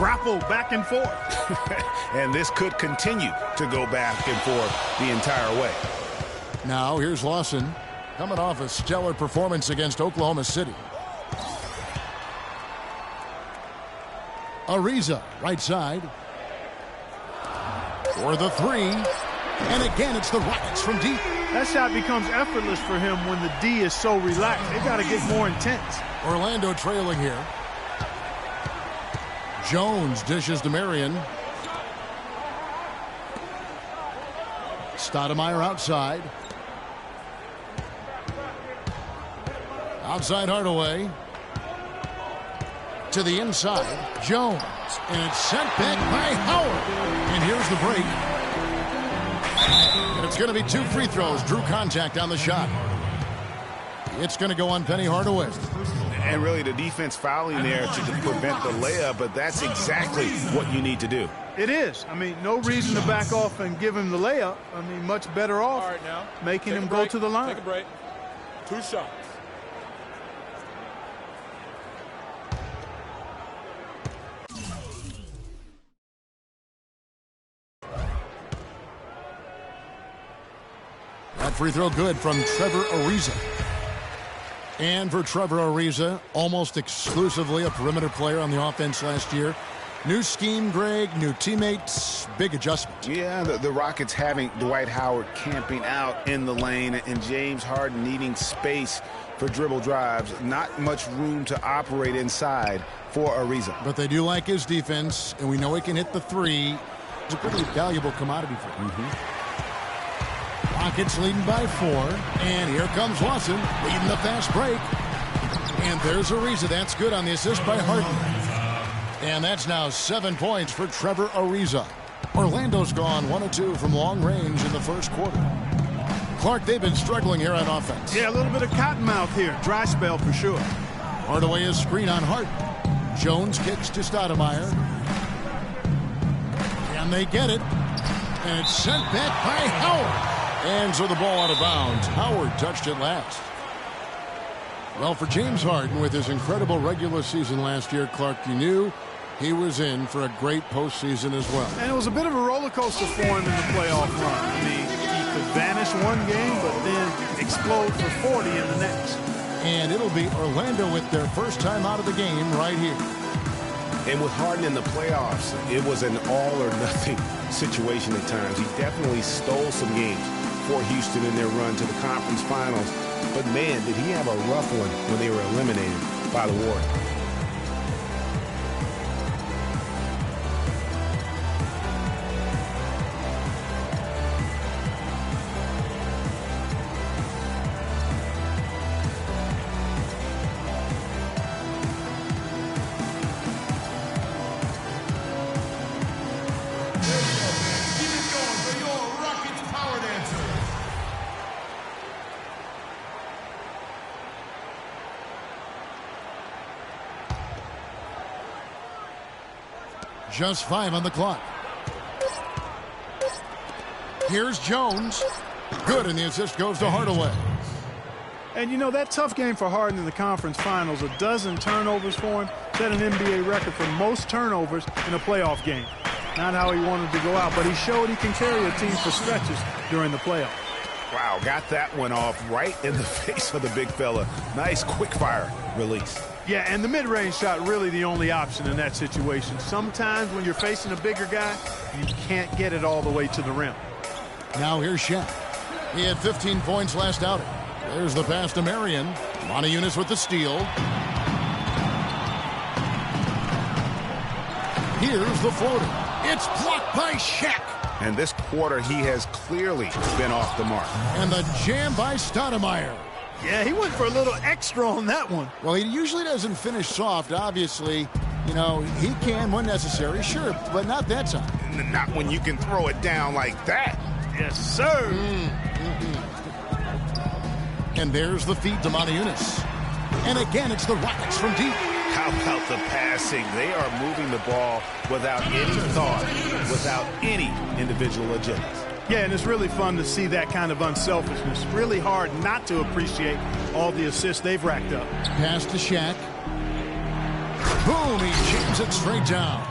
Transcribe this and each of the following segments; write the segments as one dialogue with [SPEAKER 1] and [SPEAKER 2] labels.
[SPEAKER 1] grapple back and forth.
[SPEAKER 2] And this could continue to go back and forth the entire way.
[SPEAKER 3] Now here's Lawson, coming off a stellar performance against Oklahoma City. Ariza, right side. For the three. And again, it's the Rockets from deep.
[SPEAKER 1] That shot becomes effortless for him when the D is so relaxed. They got to get more intense.
[SPEAKER 3] Orlando trailing here. Jones dishes to Marion. Stoudemire outside. Outside Hardaway. To the inside. Jones. And it's sent back by Howard. And here's the break. And it's going to be 2 free throws. Drew contact on the shot. It's going to go on Penny Hardaway.
[SPEAKER 2] And really the defense fouling there to prevent the layup, but that's exactly what you need to do.
[SPEAKER 1] It is. I mean, no reason to back off and give him the layup. I mean, much better off
[SPEAKER 4] now,
[SPEAKER 1] making him go to the line.
[SPEAKER 4] Take a break. 2 shots.
[SPEAKER 3] That free throw good from Trevor Ariza. And for Trevor Ariza, almost exclusively a perimeter player on the offense last year. New scheme, Greg, new teammates, big adjustment.
[SPEAKER 2] Yeah, the Rockets having Dwight Howard camping out in the lane and James Harden needing space for dribble drives. Not much room to operate inside for Ariza.
[SPEAKER 3] But they do like his defense, and we know he can hit the three. It's a pretty valuable commodity for him. Rockets leading by 4. And here comes Lawson leading the fast break. And there's Ariza. That's good on the assist by Harden. And that's now 7 points for Trevor Ariza. Orlando's gone 1 of 2 from long range in the first quarter. Clark, they've been struggling here on offense.
[SPEAKER 1] Yeah, a little bit of cottonmouth here. Dry spell for sure.
[SPEAKER 3] Hardaway is screen on Harden. Jones kicks to Stoudemire. And they get it. And it's sent back by Howard. And so the ball out of bounds. Howard touched it last. Well, for James Harden, with his incredible regular season last year, Clark, you knew he was in for a great postseason as well.
[SPEAKER 1] And it was a bit of a roller coaster for him in the playoff run. I mean, he could vanish one game, but then explode for 40 in the next.
[SPEAKER 3] And it'll be Orlando with their first time out of the game right here.
[SPEAKER 2] And with Harden in the playoffs, it was an all-or-nothing situation at times. He definitely stole some games for Houston in their run to the conference finals. But, man, did he have a rough one when they were eliminated by the Warriors.
[SPEAKER 3] Just 5 on the clock. Here's Jones. Good, and the assist goes to Hardaway.
[SPEAKER 1] And, you know, that tough game for Harden in the conference finals, 12 turnovers for him, set an NBA record for most turnovers in a playoff game. Not how he wanted to go out, but he showed he can carry a team for stretches during the playoffs.
[SPEAKER 2] Wow, got that one off right in the face of the big fella. Nice quick-fire release.
[SPEAKER 1] Yeah, and the mid-range shot really the only option in that situation. Sometimes when you're facing a bigger guy, you can't get it all the way to the rim.
[SPEAKER 3] Now here's Shaq. He had 15 points last outing. There's the pass to Marion. Montejunas with the steal. Here's the floater. It's blocked by Shaq.
[SPEAKER 2] And this quarter, he has clearly been off the mark.
[SPEAKER 3] And the jam by Stoudemire.
[SPEAKER 1] Yeah, he went for a little extra on that one.
[SPEAKER 3] Well, he usually doesn't finish soft, obviously. You know, he can when necessary, sure, but not that time.
[SPEAKER 2] Not when you can throw it down like that.
[SPEAKER 1] Yes, sir.
[SPEAKER 3] And there's the feed to Montejunas. And again, it's the Rockets from deep.
[SPEAKER 2] How about the passing? They are moving the ball without any thought, without any individual agenda.
[SPEAKER 1] Yeah, and it's really fun to see that kind of unselfishness. Really hard not to appreciate all the assists they've racked up.
[SPEAKER 3] Pass to Shaq. Boom, he jams it straight down.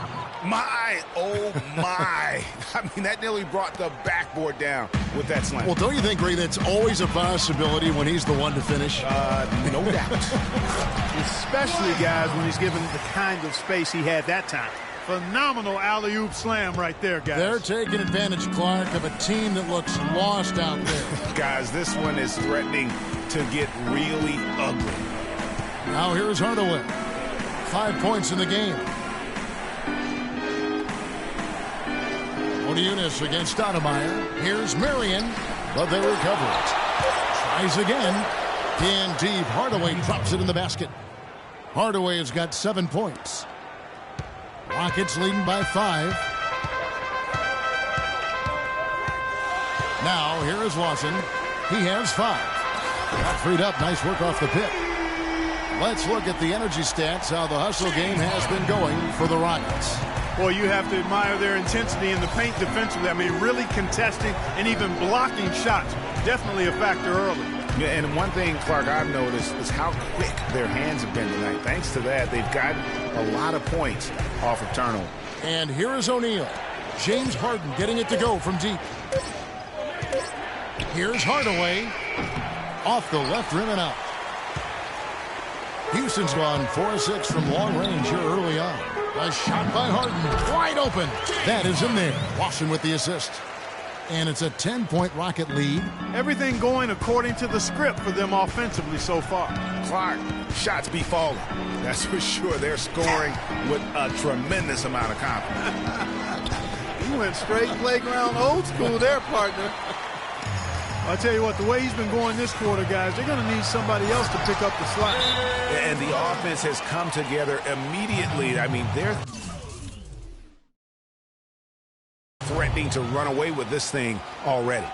[SPEAKER 2] Oh my. I mean, that nearly brought the backboard down with that slam.
[SPEAKER 3] Well, don't you think, Ray, that's always a possibility when he's the one to finish?
[SPEAKER 2] No doubt.
[SPEAKER 1] Especially, guys, when he's given the kind of space he had that time. Phenomenal alley-oop slam right there, guys.
[SPEAKER 3] They're taking advantage, Clark, of a team that looks lost out there.
[SPEAKER 2] Guys, this one is threatening to get really ugly.
[SPEAKER 3] Now here's Hardaway. 5 points in the game. Unis against Stoudemire. Here's Marion, but they recover it. Tries again. In deep. Hardaway drops it in the basket. Hardaway has got 7 points. Rockets leading by 5. Now here is Lawson. He has 5. Got freed up. Nice work off the pick. Let's look at the energy stats, how the hustle game has been going for the Rockets.
[SPEAKER 1] Boy, you have to admire their intensity in the paint defensively. I mean, really contesting and even blocking shots. Definitely a factor early.
[SPEAKER 2] Yeah, and one thing, Clark, I've noticed is how quick their hands have been tonight. Thanks to that, they've gotten a lot of points off of turnover.
[SPEAKER 3] And here is O'Neal. James Harden getting it to go from deep. Here's Hardaway. Off the left rim and out. Houston's gone 4-6 from long range here early on. A shot by Harden, wide open. That is in there. Lawson with the assist. And it's a 10-point Rocket lead.
[SPEAKER 1] Everything going according to the script for them offensively so far.
[SPEAKER 2] Clark, shots be falling. That's for sure. They're scoring with a tremendous amount of confidence.
[SPEAKER 1] He went straight playground old school there, partner. I'll tell you what, the way he's been going this quarter, guys, they're going to need somebody else to pick up the slack.
[SPEAKER 2] And the offense has come together immediately. I mean, they're threatening to run away with this thing already.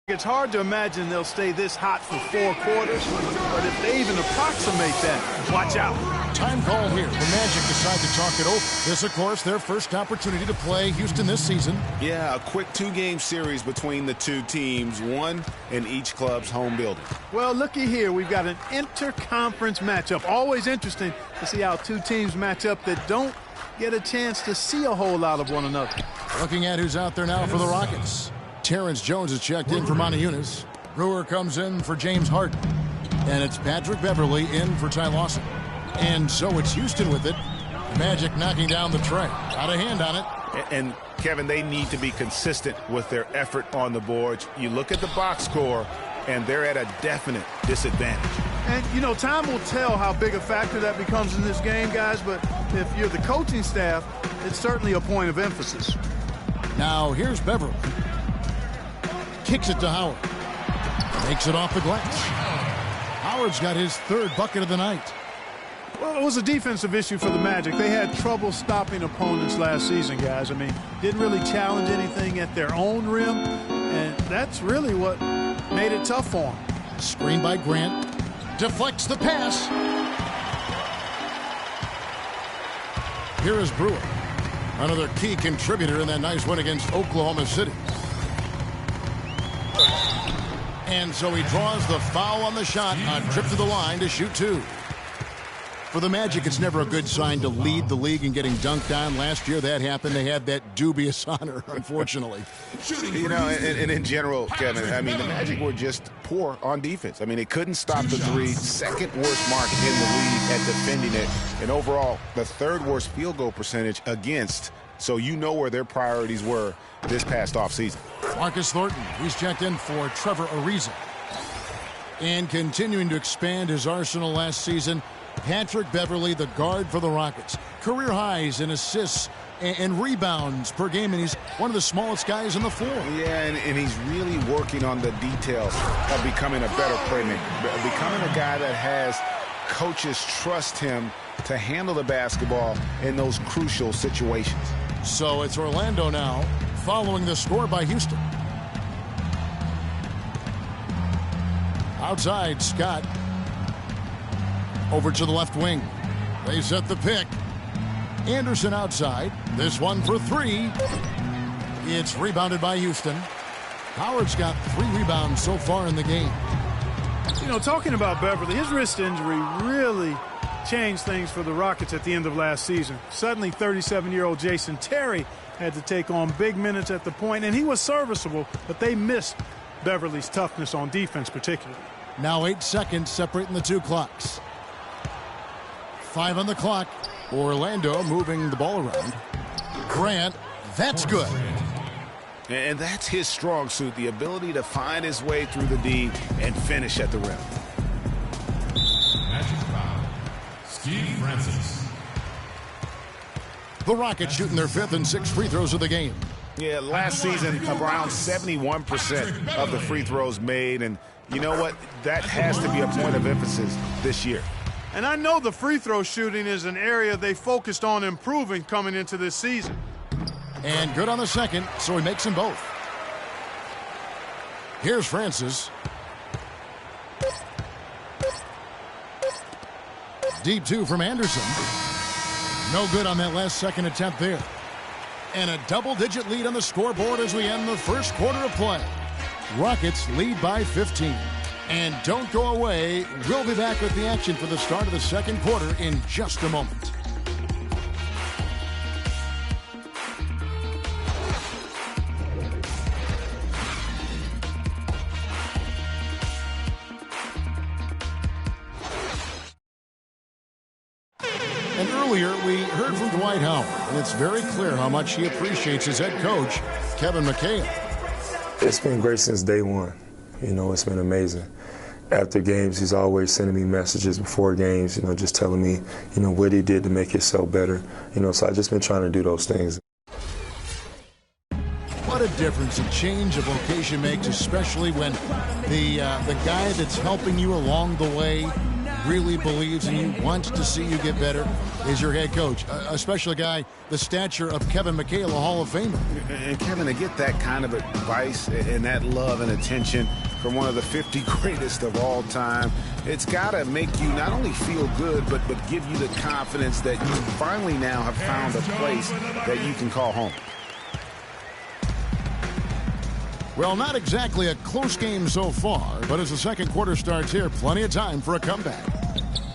[SPEAKER 1] It's hard to imagine they'll stay this hot for 4 quarters, but if they even approximate that, watch out.
[SPEAKER 3] Time call here. The Magic decide to talk it over. This, of course, their first opportunity to play Houston this season.
[SPEAKER 2] Yeah, a quick 2-game series between the two teams, one in each club's home building.
[SPEAKER 1] Well, looky here. We've got an inter-conference matchup. Always interesting to see how two teams match up that don't get a chance to see a whole lot of one another.
[SPEAKER 3] Looking at who's out there now for the Rockets. Terrence Jones has checked in for Unis. Brewer comes in for James Harden. And it's Patrick Beverly in for Ty Lawson. And so it's Houston with it. Magic knocking down the tray. Got a hand on it.
[SPEAKER 2] And Kevin, they need to be consistent with their effort on the boards. You look at the box score, and they're at a definite disadvantage.
[SPEAKER 1] And, you know, time will tell how big a factor that becomes in this game, guys, but if you're the coaching staff, it's certainly a point of emphasis.
[SPEAKER 3] Now, here's Beverly. Kicks it to Howard. Makes it off the glass. Howard's got his third bucket of the night.
[SPEAKER 1] Well, it was a defensive issue for the Magic. They had trouble stopping opponents last season, guys. I mean, didn't really challenge anything at their own rim, and that's really what made it tough for them.
[SPEAKER 3] Screen by Grant. Deflects the pass. Here is Brewer. Another key contributor in that nice win against Oklahoma City. And so he draws the foul on the shot on trip to the line to shoot two. For the Magic, it's never a good sign to lead the league in getting dunked on. Last year that happened. They had that dubious honor, unfortunately.
[SPEAKER 2] You know, and in general, Kevin, I mean, the Magic were just poor on defense. I mean, they couldn't stop the three. Second worst mark in the league at defending it. And overall, the third worst field goal percentage against. So you know where their priorities were this past offseason.
[SPEAKER 3] Marcus Thornton, he's checked in for Trevor Ariza. And continuing to expand his arsenal last season, Patrick Beverly, the guard for the Rockets. Career highs in assists and rebounds per game, and he's one of the smallest guys on the floor.
[SPEAKER 2] Yeah, and he's really working on the details of becoming a better playmaker, becoming a guy that has coaches trust him to handle the basketball in those crucial situations.
[SPEAKER 3] So it's Orlando now, following the score by Houston. Outside, Scott. Over to the left wing. They set the pick. Anderson outside. This one for three. It's rebounded by Houston. Howard's got 3 rebounds so far in the game.
[SPEAKER 1] You know, talking about Beverly, his wrist injury really changed things for the Rockets at the end of last season. Suddenly, 37-year-old Jason Terry had to take on big minutes at the point, and he was serviceable, but they missed Beverly's toughness on defense particularly.
[SPEAKER 3] Now 8 seconds separating the two clocks. 5 on the clock. Orlando moving the ball around. Grant, that's good.
[SPEAKER 2] And that's his strong suit, the ability to find his way through the D and finish at the rim.
[SPEAKER 5] Magic foul. Steve Francis.
[SPEAKER 3] The Rockets shooting their 5th and 6th free throws of the game.
[SPEAKER 2] Yeah, last season, around 71% of the free throws made. And you know what? That has to be a point of emphasis this year.
[SPEAKER 1] And I know the free throw shooting is an area they focused on improving coming into this season.
[SPEAKER 3] And good on the second, so he makes them both. Here's Francis. Deep 2 from Anderson. No good on that last second attempt there. And a double-digit lead on the scoreboard as we end the first quarter of play. Rockets lead by 15. And don't go away. We'll be back with the action for the start of the second quarter in just a moment. And earlier, we heard from Dwight Howard, and it's very clear how much he appreciates his head coach, Kevin McHale.
[SPEAKER 6] It's been great since day one. You know, it's been amazing. After games, he's always sending me messages before games, you know, just telling me, you know, what he did to make himself better. You know, so I've just been trying to do those things.
[SPEAKER 3] What a difference a change of location makes, especially when the guy that's helping you along the way really believes in you, wants to see you get better, is your head coach, especially a guy the stature of Kevin McHale, a Hall of Famer.
[SPEAKER 2] And Kevin, to get that kind of advice and that love and attention from one of the 50 greatest of all time, it's got to make you not only feel good, but give you the confidence that you finally now have found a place that you can call home.
[SPEAKER 3] Well, not exactly a close game so far, but as the second quarter starts here, plenty of time for a comeback.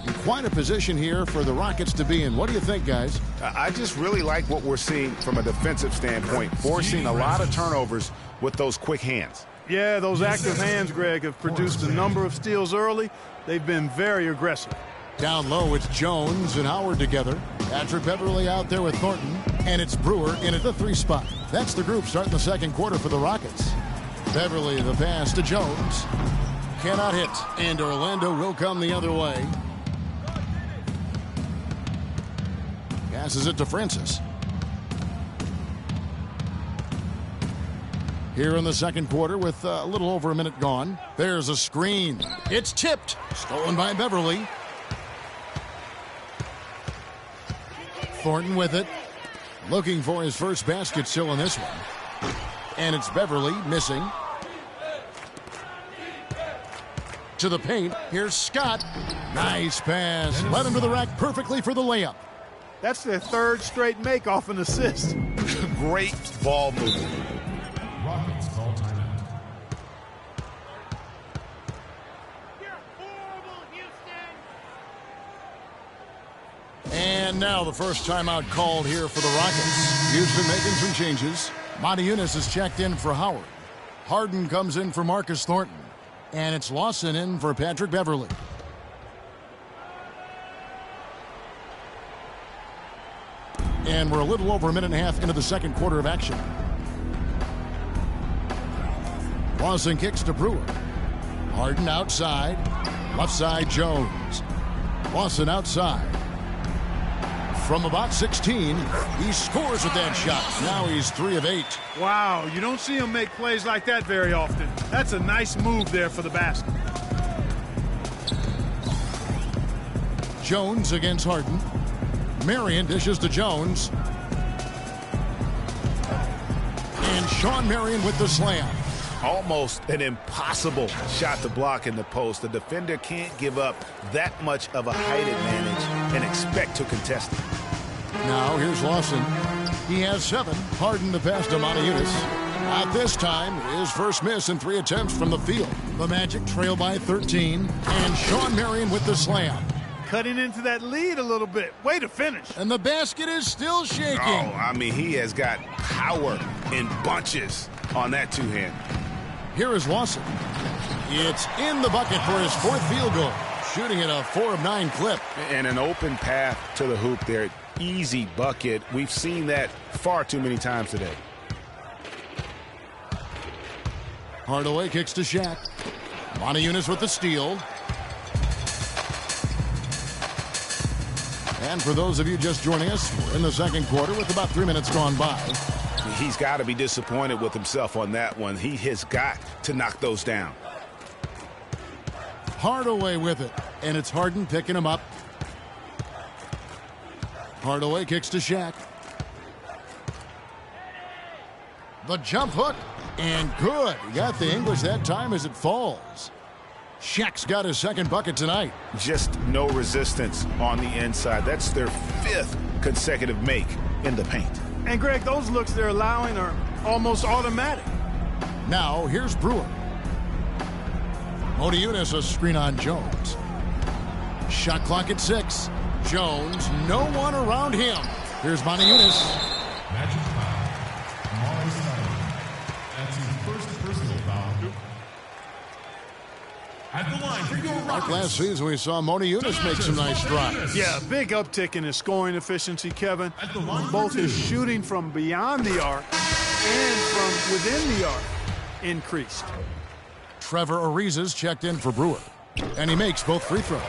[SPEAKER 3] In quite a position here for the Rockets to be in. What do you think, guys?
[SPEAKER 2] I just really like what we're seeing from a defensive standpoint, forcing a lot of turnovers with those quick hands.
[SPEAKER 1] Yeah, those active hands, Greg, have produced a number of steals early. They've been very aggressive.
[SPEAKER 3] Down low, it's Jones and Howard together. Patrick Beverly out there with Thornton. And it's Brewer in at the 3 spot. That's the group starting the second quarter for the Rockets. Beverly, the pass to Jones. cannot hit. And Orlando will come the other way. Passes it to Francis. Here in the second quarter with a little over a minute gone. There's a screen. It's tipped. Stolen by Beverly. Thornton with it. Looking for his first basket still in this one. And it's Beverly missing. To the paint. Here's Scott. Nice pass. Led him to the rack perfectly for the layup.
[SPEAKER 1] That's their third straight make off an assist.
[SPEAKER 2] Great ball movement.
[SPEAKER 5] Rockets call timeout.
[SPEAKER 3] And now the first timeout called here for the Rockets. Houston making some changes. Montejunas is checked in for Howard. Harden comes in for Marcus Thornton. And it's Lawson in for Patrick Beverly. And we're a little over a minute and a half into the second quarter of action. Lawson kicks to Brewer. Harden outside. Left side Jones. Lawson outside. From about 16, he scores with that shot. Now he's 3 of 8.
[SPEAKER 1] Wow, you don't see him make plays like that very often. That's a nice move there for the basket.
[SPEAKER 3] Jones against Harden. Marion dishes to Jones. And Sean Marion with the slam.
[SPEAKER 2] Almost an impossible shot to block in the post. The defender can't give up that much of a height advantage and expect to contest it.
[SPEAKER 3] Now here's Lawson. He has 7. Harden the pass to Montejunas. At this time, his first miss in 3 attempts from the field. The Magic trail by 13. And Sean Marion with the slam.
[SPEAKER 1] Cutting into that lead a little bit. Way to finish.
[SPEAKER 3] And the basket is still shaking.
[SPEAKER 2] Oh, I mean, he has got power in bunches on that two-hand.
[SPEAKER 3] Here is Lawson. It's in the bucket for his 4th field goal. Shooting at a 4 of 9 clip.
[SPEAKER 2] And an open path to the hoop there. Easy bucket. We've seen that far too many times today.
[SPEAKER 3] Hardaway kicks to Shaq. Montejunas with the steal. And for those of you just joining us, we're in the second quarter with about 3 minutes gone by.
[SPEAKER 2] He's got to be disappointed with himself on that one. He has got to knock those down.
[SPEAKER 3] Hardaway with it. And it's Harden picking him up. Hardaway kicks to Shaq. The jump hook. And good. He got the English that time as it falls. Shaq's got his 2nd bucket tonight.
[SPEAKER 2] Just no resistance on the inside. That's their 5th consecutive make in the paint.
[SPEAKER 1] And, Greg, those looks they're allowing are almost automatic.
[SPEAKER 3] Now, here's Brewer. Montejunas a screen on Jones. Shot clock at 6. Jones, no one around him. Here's Montejunas.
[SPEAKER 5] Magic foul. Morris Sullivan. That's his first personal foul. At the line for your Rockets.
[SPEAKER 3] Last season, we saw Montejunas make some nice strides.
[SPEAKER 1] Yeah, big uptick in his scoring efficiency, Kevin. Both his shooting from beyond the arc and from within the arc increased.
[SPEAKER 3] Trevor Ariza's checked in for Brewer. And he makes both free throws.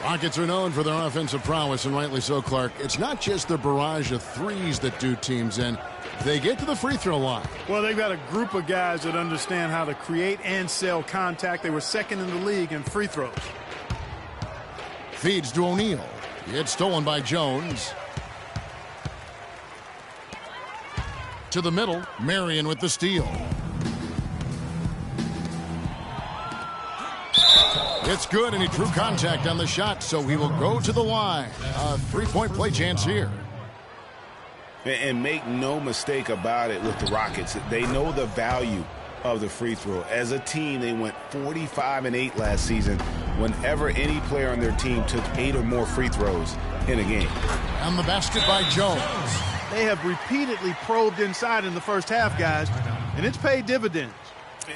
[SPEAKER 3] Rockets are known for their offensive prowess, and rightly so, Clark. It's not just the barrage of threes that do teams in. They get to the free throw line.
[SPEAKER 1] Well, they've got a group of guys that understand how to create and sell contact. They were 2nd in the league in free throws.
[SPEAKER 3] Feeds to O'Neal. It's stolen by Jones. To the middle, Marion with the steal. It's good, and he drew contact on the shot, so he will go to the line. A 3-point play chance here.
[SPEAKER 2] And make no mistake about it with the Rockets. They know the value of the free throw. As a team, they went 45-8 last season whenever any player on their team took 8 or more free throws in a game.
[SPEAKER 3] And the basket by Jones.
[SPEAKER 1] They have repeatedly probed inside in the first half, guys, and it's paid dividends.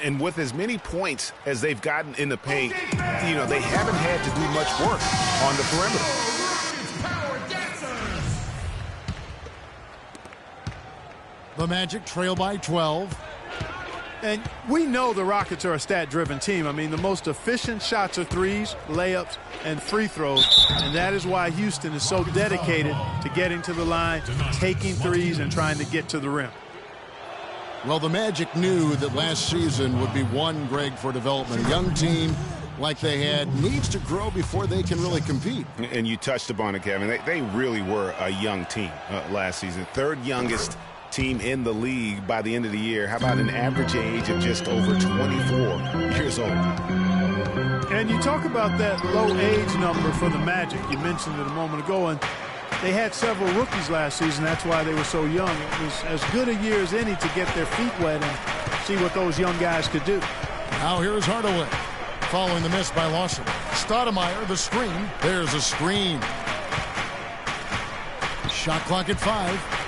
[SPEAKER 2] And with as many points as they've gotten in the paint, you know, they haven't had to do much work on the perimeter.
[SPEAKER 3] The Magic trail by 12.
[SPEAKER 1] And we know the Rockets are a stat-driven team. I mean, the most efficient shots are threes, layups, and free throws. And that is why Houston is so dedicated to getting to the line, taking threes, and trying to get to the rim.
[SPEAKER 3] Well, the Magic knew that last season would be one, Greg, for development. A young team like they had needs to grow before they can really compete.
[SPEAKER 2] And you touched upon it, Kevin. They really were a young team last season. Third youngest team in the league by the end of the year. How about an average age of just over 24 years old?
[SPEAKER 1] And you talk about that low age number for the Magic. You mentioned it a moment ago, and they had several rookies last season. That's why they were so young. It was as good a year as any to get their feet wet and see what those young guys could do.
[SPEAKER 3] Now here's Hardaway. Following the miss by Lawson. Stoudemire, the screen. There's a screen. Shot clock at 5.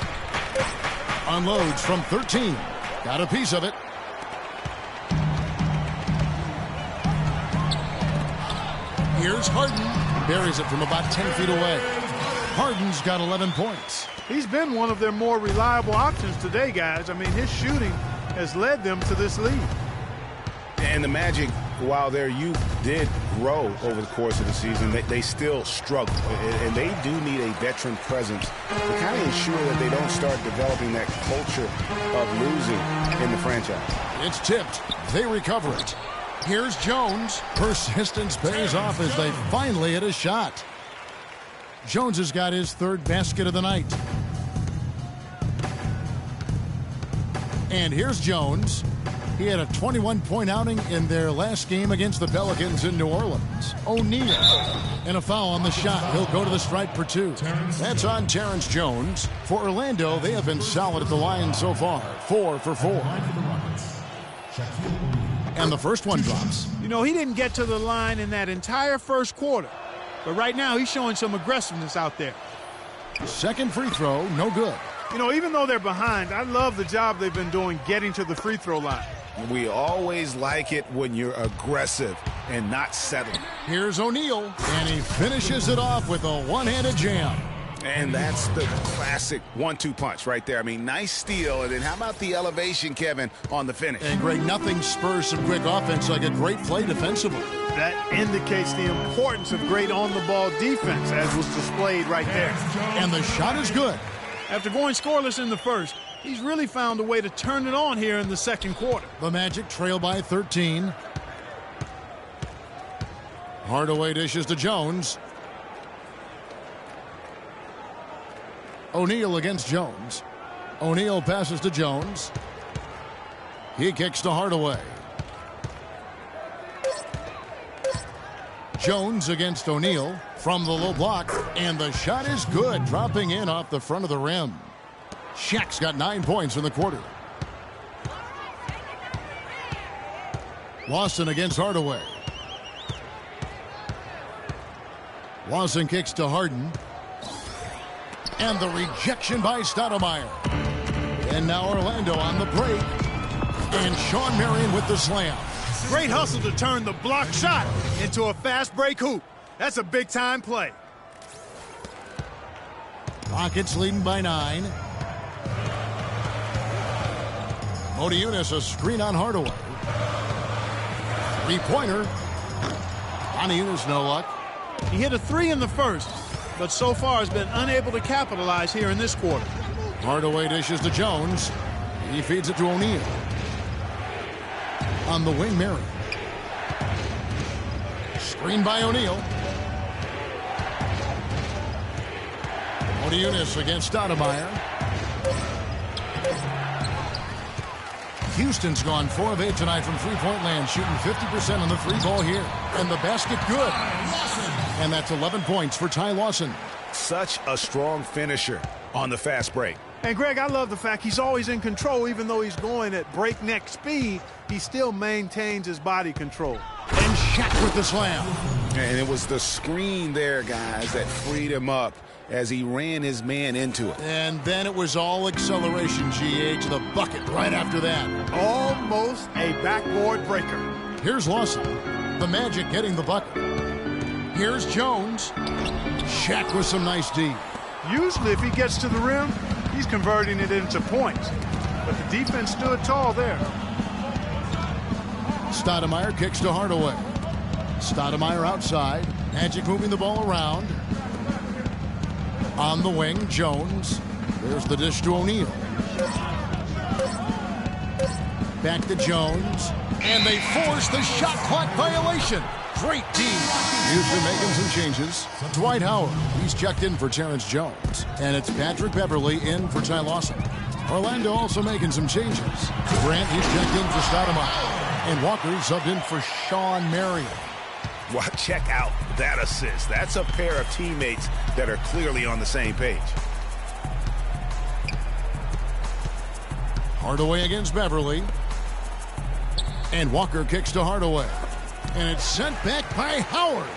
[SPEAKER 3] Unloads from 13. Got a piece of it. Here's Harden. Buries it from about 10 feet away. Harden's got 11 points.
[SPEAKER 1] He's been one of their more reliable options today, guys. I mean, his shooting has led them to this lead.
[SPEAKER 2] And the Magic, while their youth did grow over the course of the season, they still struggle. And they do need a veteran presence to kind of ensure that they don't start developing that culture of losing in the franchise.
[SPEAKER 3] It's tipped. They recover it. Here's Jones. Persistence pays off as they finally hit a shot. Jones has got his third basket of the night. And here's Jones. He had a 21-point outing in their last game against the Pelicans in New Orleans. O'Neal. And a foul on the shot. He'll go to the stripe for 2. That's on Terrence Jones. For Orlando, they have been solid at the line so far. 4 for 4. And the first one drops.
[SPEAKER 1] You know, he didn't get to the line in that entire first quarter. But right now, he's showing some aggressiveness out there.
[SPEAKER 3] Second free throw, no good.
[SPEAKER 1] You know, even though they're behind, I love the job they've been doing getting to the free throw line.
[SPEAKER 2] We always like it when you're aggressive and not settling.
[SPEAKER 3] Here's O'Neal, and he finishes it off with a one-handed jam.
[SPEAKER 2] And that's the classic 1-2 punch right there. I mean, nice steal. And then how about the elevation, Kevin, on the finish?
[SPEAKER 3] And Greg, nothing spurs some quick offense like a great play defensively.
[SPEAKER 1] That indicates the importance of great on-the-ball defense, as was displayed right there.
[SPEAKER 3] And the shot is good.
[SPEAKER 1] After going scoreless in the first, he's really found a way to turn it on here in the second quarter.
[SPEAKER 3] The Magic trail by 13. Hardaway dishes to Jones. O'Neal against Jones. O'Neal passes to Jones. He kicks to Hardaway. Jones against O'Neal from the low block, and the shot is good, dropping in off the front of the rim. Shaq's got 9 points in the quarter. Lawson against Hardaway. Lawson kicks to Harden. And the rejection by Stoudemire. And now Orlando on the break. And Shawn Marion with the slam.
[SPEAKER 1] Great hustle to turn the block shot into a fast break hoop. That's a big-time play.
[SPEAKER 3] Rockets leading by 9. Modiunas a screen on Hardaway. Three-pointer. Modiunas no luck.
[SPEAKER 1] He hit a 3 in the first, but so far has been unable to capitalize here in this quarter.
[SPEAKER 3] Hardaway dishes to Jones. He feeds it to O'Neal. On the wing, Marion. Screen by O'Neal. Modiunas against Stoudemire. Houston's gone 4 of 8 tonight from three-point land, shooting 50% on the free ball here. And the basket good. And that's 11 points for Ty Lawson.
[SPEAKER 2] Such a strong finisher on the fast break.
[SPEAKER 1] And, Greg, I love the fact he's always in control. Even though he's going at breakneck speed, he still maintains his body control.
[SPEAKER 3] And Shaq with the slam.
[SPEAKER 2] And it was the screen there, guys, that freed him up as he ran his man into it.
[SPEAKER 3] And then it was all acceleration, GA, to the bucket right after that.
[SPEAKER 1] Almost a backboard breaker.
[SPEAKER 3] Here's Lawson. The Magic getting the bucket. Here's Jones. Shaq with some nice D.
[SPEAKER 1] Usually if he gets to the rim, he's converting it into points. But the defense stood tall there.
[SPEAKER 3] Stoudemire kicks to Hardaway. Stoudemire outside. Magic moving the ball around. On the wing, Jones. There's the dish to O'Neal. Back to Jones. And they force the shot clock violation. Great D. Houston making some changes. Dwight Howard. He's checked in for Terrence Jones. And it's Patrick Beverley in for Ty Lawson. Orlando also making some changes. Grant, he's checked in for Stoudemire. And Walker subbed in for Sean Marion.
[SPEAKER 2] Well, check out that assist. That's a pair of teammates that are clearly on the same page.
[SPEAKER 3] Hardaway against Beverley. And Walker kicks to Hardaway. And it's sent back by Howard.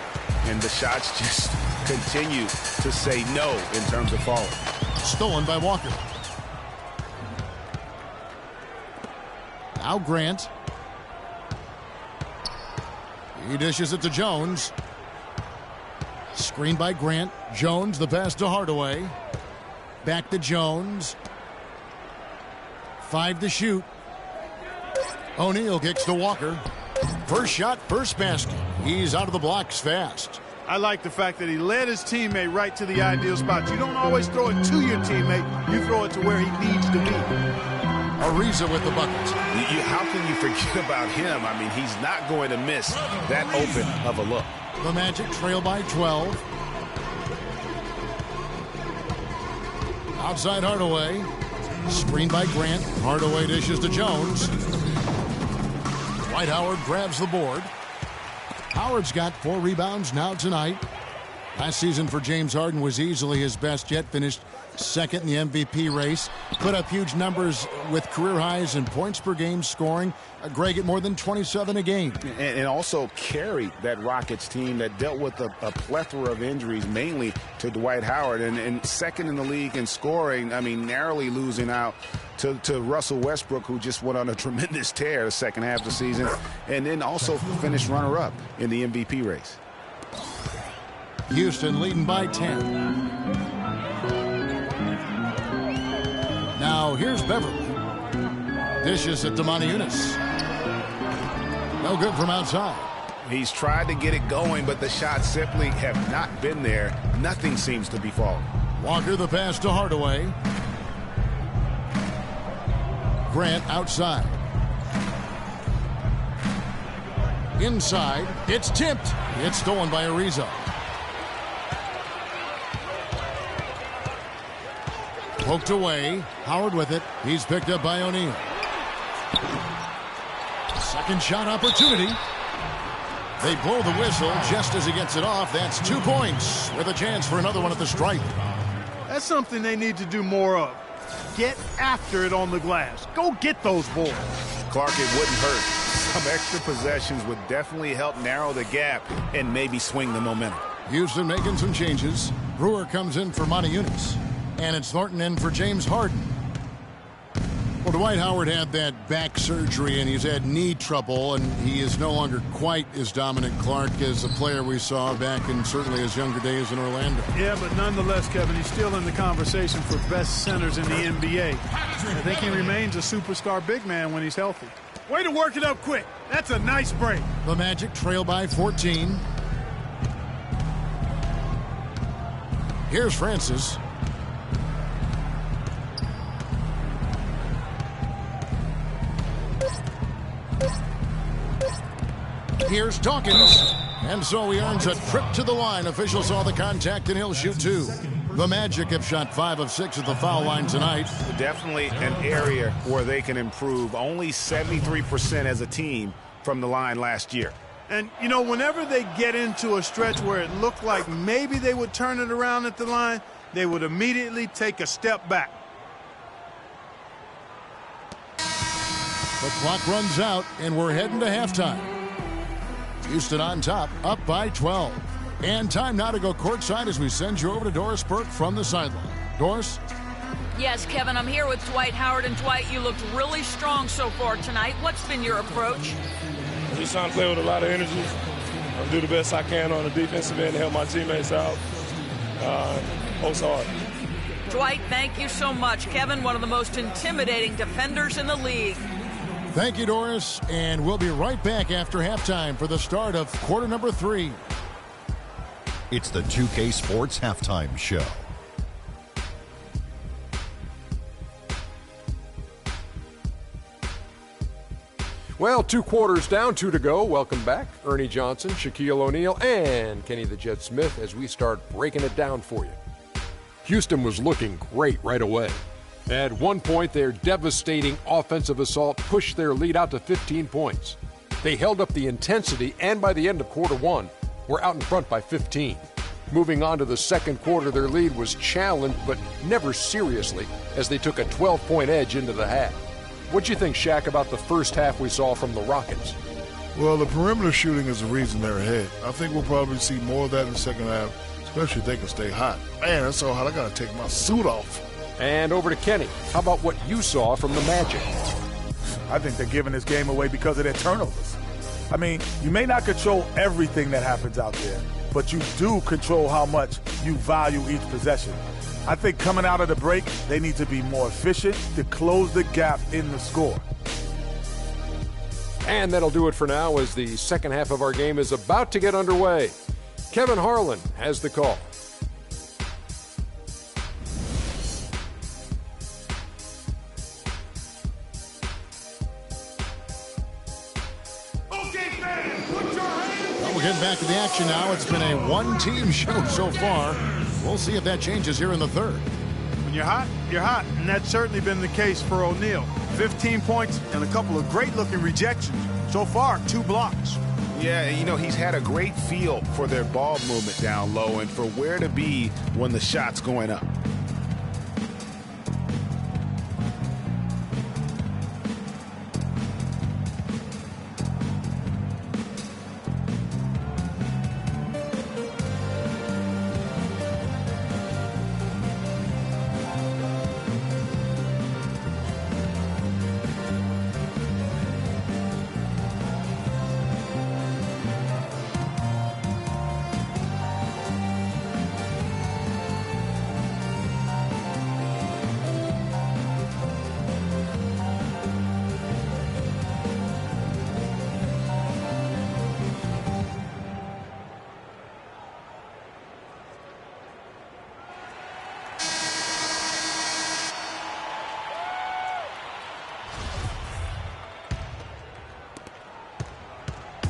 [SPEAKER 2] And the shots just continue to say no in terms of falling.
[SPEAKER 3] Stolen by Walker. Now Grant. He dishes it to Jones. Screen by Grant. Jones, the pass to Hardaway. Back to Jones. 5 to shoot. O'Neal kicks to Walker. First shot, first basket. He's out of the blocks fast.
[SPEAKER 1] I like the fact that he led his teammate right to the ideal spot. You don't always throw it to your teammate. You throw it to where he needs to be.
[SPEAKER 3] Ariza with the bucket.
[SPEAKER 2] How can you forget about him? I mean, he's not going to miss that open of a look.
[SPEAKER 3] The Magic trail by 12. Outside Hardaway. Screened by Grant. Hardaway dishes to Jones. Dwight Howard grabs the board. Howard's got 4 rebounds now tonight. Last season for James Harden was easily his best yet. Finished second in the MVP race. Put up huge numbers with career highs in points per game scoring. Greg at more than 27 a game.
[SPEAKER 2] And also carried that Rockets team that dealt with a plethora of injuries, mainly to Dwight Howard. And second in the league in scoring, I mean, narrowly losing out to Russell Westbrook, who just went on a tremendous tear the second half of the season. And then also finished runner-up in the MVP race.
[SPEAKER 3] Houston leading by 10. Now here's Beverley. Dishes it to Moniunas. No good from outside.
[SPEAKER 2] He's tried to get it going, but the shots simply have not been there. Nothing seems to be falling.
[SPEAKER 3] Walker the pass to Hardaway. Grant outside. Inside. It's tipped. It's stolen by Ariza. Poked away. Howard with it. He's picked up by O'Neal. Second shot opportunity. They blow the whistle just as he gets it off. That's 2 points with a chance for another one at the stripe.
[SPEAKER 1] That's something they need to do more of. Get after it on the glass. Go get those boards.
[SPEAKER 2] Clark, it wouldn't hurt. Some extra possessions would definitely help narrow the gap and maybe swing the momentum.
[SPEAKER 3] Houston making some changes. Brewer comes in for Moniunas. And it's Thornton in for James Harden. Well, Dwight Howard had that back surgery, and he's had knee trouble, and he is no longer quite as dominant, Clark, as the player we saw back in certainly his younger days in Orlando.
[SPEAKER 1] Yeah, but nonetheless, Kevin, he's still in the conversation for best centers in the NBA. I think he remains a superstar big man when he's healthy. Way to work it up quick. That's a nice break.
[SPEAKER 3] The Magic trail by 14. Here's Francis. Here's Dawkins. And so he earns a trip to the line. Officials saw the contact, and he'll shoot 2. The Magic have shot 5 of 6 at the foul line tonight.
[SPEAKER 2] Definitely an area where they can improve. Only 73% as a team from the line last year.
[SPEAKER 1] And, you know, whenever they get into a stretch where it looked like maybe they would turn it around at the line, they would immediately take a step back.
[SPEAKER 3] The clock runs out, and we're heading to halftime. Houston on top, up by 12. And time now to go courtside as we send you over to Doris Burke from the sideline. Doris?
[SPEAKER 7] Yes, Kevin, I'm here with Dwight Howard. And Dwight, you looked really strong so far tonight. What's been your approach?
[SPEAKER 4] Just trying to play with a lot of energy. I'll do the best I can on the defensive end to help my teammates out. Post hard.
[SPEAKER 7] Dwight, thank you so much. Kevin, one of the most intimidating defenders in the league.
[SPEAKER 3] Thank you, Doris, and we'll be right back after halftime for the start of quarter number 3.
[SPEAKER 8] It's the 2K Sports Halftime Show.
[SPEAKER 9] Well, 2 quarters down, 2 to go. Welcome back. Ernie Johnson, Shaquille O'Neal, and Kenny the Jet Smith as we start breaking it down for you. Houston was looking great right away. At one point, their devastating offensive assault pushed their lead out to 15 points. They held up the intensity, and by the end of quarter 1, were out in front by 15. Moving on to the second quarter, their lead was challenged, but never seriously, as they took a 12-point edge into the half. What'd you think, Shaq, about the first half we saw from the Rockets?
[SPEAKER 10] Well, the perimeter shooting is the reason they're ahead. I think we'll probably see more of that in the second half, especially if they can stay hot. Man, that's so hot, I got to take my suit off.
[SPEAKER 9] And over to Kenny. How about what you saw from the Magic?
[SPEAKER 11] I think they're giving this game away because of their turnovers. I mean, you may not control everything that happens out there, but you do control how much you value each possession. I think coming out of the break, they need to be more efficient to close the gap in the score.
[SPEAKER 9] And that'll do it for now as the second half of our game is about to get underway. Kevin Harlan has the call.
[SPEAKER 3] We're getting back to the action now. It's been a one-team show so far. We'll see if that changes here in the third.
[SPEAKER 1] When you're hot, and that's certainly been the case for O'Neal. 15 points and a couple of great-looking rejections. So far, 2 blocks.
[SPEAKER 2] Yeah, you know, he's had a great feel for their ball movement down low and for where to be when the shot's going up.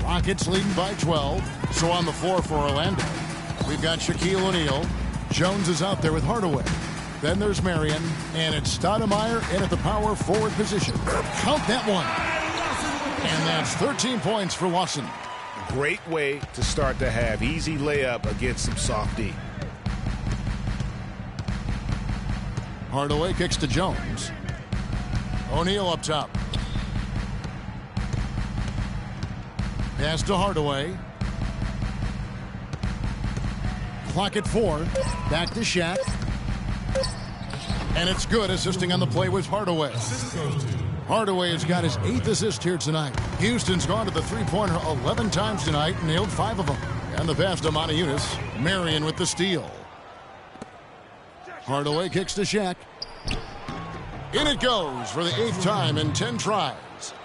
[SPEAKER 3] Rockets leading by 12. So on the floor for Orlando, we've got Shaquille O'Neal. Jones is out there with Hardaway. Then there's Marion, and it's Stoudemire in at the power forward position. Count that one. And that's 13 points for Lawson.
[SPEAKER 2] Great way to start the half. Easy layup against some soft D.
[SPEAKER 3] Hardaway kicks to Jones. O'Neal up top. Pass to Hardaway. Clock at 4. Back to Shaq. And it's good. Assisting on the play was Hardaway. Hardaway has got his 8th assist here tonight. Houston's gone to the three-pointer 11 times tonight, nailed 5 of them. And the pass to Montejunas. Marion with the steal. Hardaway kicks to Shaq. In it goes for the 8th time in 10 tries.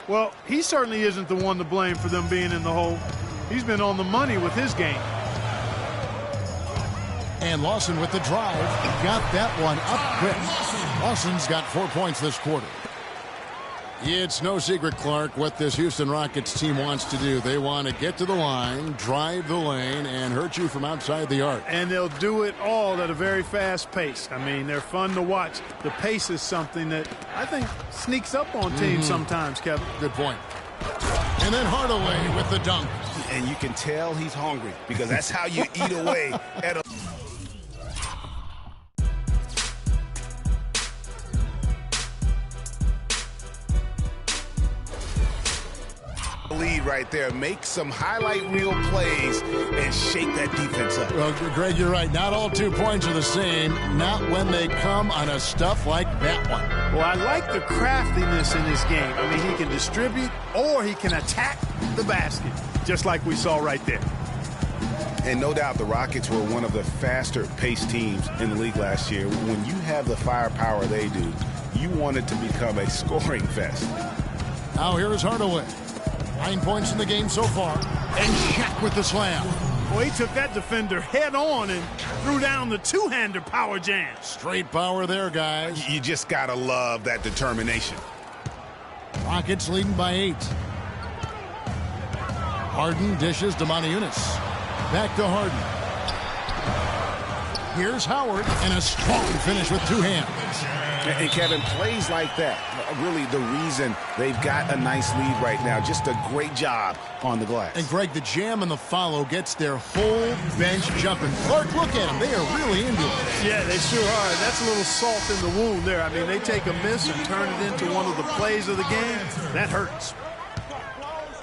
[SPEAKER 1] Well, he certainly isn't the one to blame for them being in the hole. He's been on the money with his game.
[SPEAKER 3] And Lawson with the drive. Got that one up quick. Lawson's got 4 points this quarter. It's no secret, Clark, what this Houston Rockets team wants to do. They want to get to the line, drive the lane, and hurt you from outside the arc.
[SPEAKER 1] And they'll do it all at a very fast pace. I mean, they're fun to watch. The pace is something that I think sneaks up on teams sometimes, Kevin.
[SPEAKER 3] Good point. And then Hardaway with the dunk.
[SPEAKER 2] And you can tell he's hungry because that's how you eat away at a lead right there. Make some highlight reel plays and shake that defense up.
[SPEAKER 3] Well, Greg, you're right. Not all 2 points are the same. Not when they come on a stuff like that one.
[SPEAKER 1] Well, I like the craftiness in this game. I mean, he can distribute or he can attack the basket, just like we saw right there.
[SPEAKER 2] And no doubt the Rockets were one of the faster-paced teams in the league last year. When you have the firepower they do, you want it to become a scoring fest.
[SPEAKER 3] Now here is Hardaway. 9 points in the game so far. And Shaq with the slam.
[SPEAKER 1] Well, he took that defender head on and threw down the two-hander power jam.
[SPEAKER 3] Straight power there, guys.
[SPEAKER 2] You just got to love that determination.
[SPEAKER 3] Rockets leading by 8. Harden dishes to Montejunas. Back to Harden. Here's Howard, and a strong finish with two hands.
[SPEAKER 2] And Kevin, plays like that, really the reason they've got a nice lead right now. Just a great job on the glass.
[SPEAKER 3] And Greg, the jam and the follow gets their whole bench jumping. Clark, look at them. They are really into it.
[SPEAKER 1] Yeah, they sure are. That's a little salt in the wound there. I mean, they take a miss and turn it into one of the plays of the game. That hurts.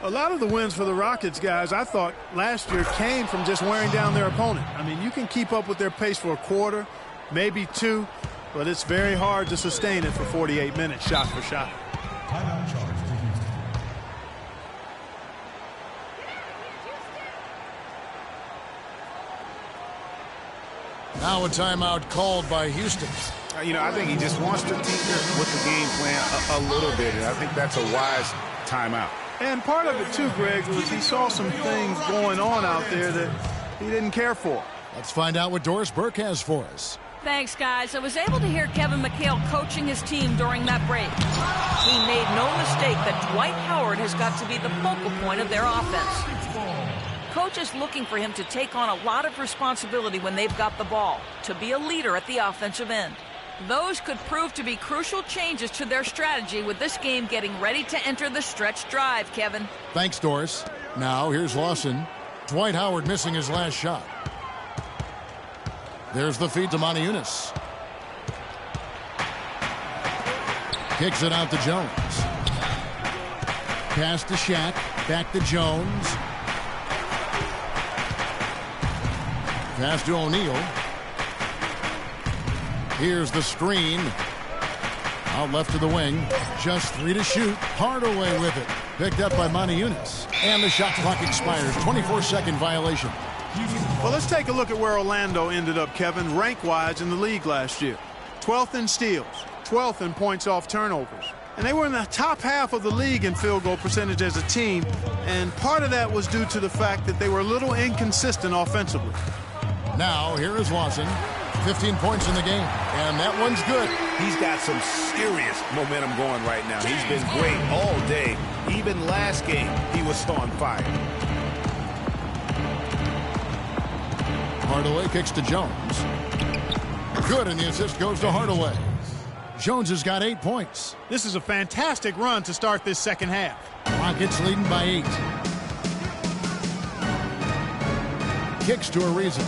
[SPEAKER 1] A lot of the wins for the Rockets, guys, I thought last year came from just wearing down their opponent. I mean, you can keep up with their pace for a quarter, maybe 2, but it's very hard to sustain it for 48 minutes, shot for shot.
[SPEAKER 3] Now a timeout called by Houston.
[SPEAKER 2] I think he just wants to tinker with the game plan a little bit, and I think that's a wise timeout.
[SPEAKER 1] And part of it, too, Greg, was he saw some things going on out there that he didn't care for.
[SPEAKER 3] Let's find out what Doris Burke has for us.
[SPEAKER 7] Thanks, guys. I was able to hear Kevin McHale coaching his team during that break. He made no mistake that Dwight Howard has got to be the focal point of their offense. Coach is looking for him to take on a lot of responsibility when they've got the ball, to be a leader at the offensive end. Those could prove to be crucial changes to their strategy with this game getting ready to enter the stretch drive, Kevin.
[SPEAKER 3] Thanks, Doris. Now here's Lawson. Dwight Howard missing his last shot. There's the feed to Montejunas. Kicks it out to Jones. Pass to Shaq. Back to Jones. Pass to O'Neal. Here's the screen. Out left to the wing. Just 3 to shoot. Hardaway with it. Picked up by Montejunas. And the shot clock expires. 24-second violation.
[SPEAKER 1] Well, let's take a look at where Orlando ended up, Kevin, rank-wise in the league last year. 12th in steals, 12th in points off turnovers. And they were in the top half of the league in field goal percentage as a team, and part of that was due to the fact that they were a little inconsistent offensively.
[SPEAKER 3] Now, here is Lawson. 15 points in the game, and that one's good.
[SPEAKER 2] He's got some serious momentum going right now. He's been great all day. Even last game, he was on fire.
[SPEAKER 3] Hardaway kicks to Jones. Good, and the assist goes to Hardaway. Jones has got 8 points.
[SPEAKER 1] This is a fantastic run to start this second half.
[SPEAKER 3] Rockets leading by 8. Kicks to Ariza.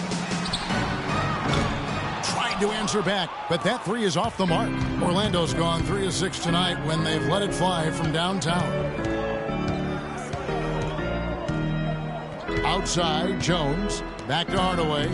[SPEAKER 3] Tried to answer back, but that 3 is off the mark. Orlando's gone 3 of 6 tonight when they've let it fly from downtown. Outside, Jones. Back to Hardaway.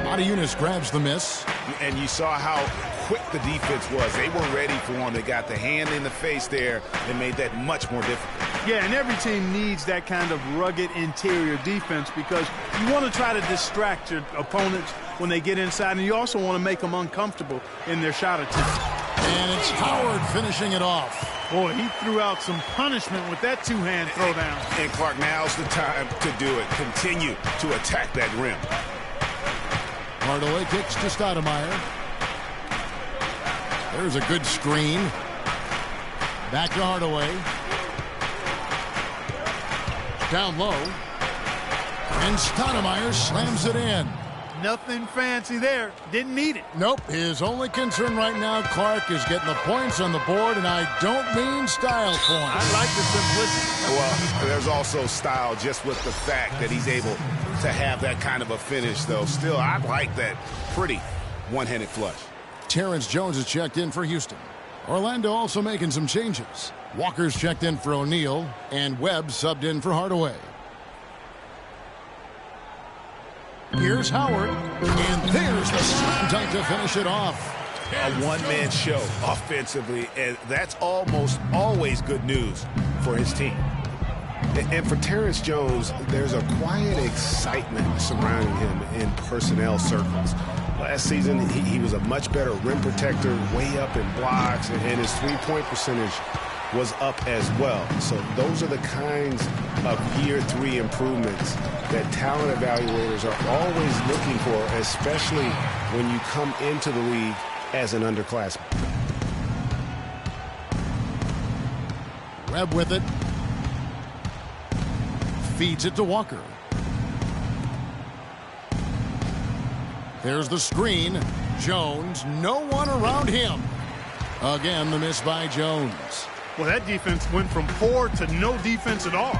[SPEAKER 3] Montejunas grabs the miss.
[SPEAKER 2] And you saw how quick the defense was. They were ready for him. They got the hand in the face there and made that much more difficult.
[SPEAKER 1] Yeah, and every team needs that kind of rugged interior defense because you want to try to distract your opponents when they get inside, and you also want to make them uncomfortable in their shot attempts.
[SPEAKER 3] And it's Howard finishing it off.
[SPEAKER 1] Boy, he threw out some punishment with that two-hand throwdown.
[SPEAKER 2] And Clark, now's the time to do it. Continue to attack that rim.
[SPEAKER 3] Hardaway kicks to Stoudemire. There's a good screen. Back to Hardaway. Down low. And Stoudemire slams it in.
[SPEAKER 1] Nothing fancy there. Didn't need it.
[SPEAKER 3] Nope. His only concern right now, Clark, is getting the points on the board, and I don't mean style points.
[SPEAKER 1] I like the simplicity.
[SPEAKER 2] Well, there's also style just with the fact that he's able to have that kind of a finish, though. Still, I like that pretty one-handed flush.
[SPEAKER 3] Terrence Jones is checked in for Houston. Orlando also making some changes. Walker's checked in for O'Neal, and Webb subbed in for Hardaway. Here's Howard, and there's the slam dunk to finish it off.
[SPEAKER 2] A one-man show offensively, and that's almost always good news for his team. And for Terrence Jones, there's a quiet excitement surrounding him in personnel circles. Last season, he was a much better rim protector, way up in blocks, and his three-point percentage was up as well. So those are the kinds of year 3 improvements that talent evaluators are always looking for, especially when you come into the league as an underclassman.
[SPEAKER 3] Webb with it. Feeds it to Walker. There's the screen. Jones, no one around him. Again, the miss by Jones.
[SPEAKER 1] Well, that defense went from poor to no defense at all.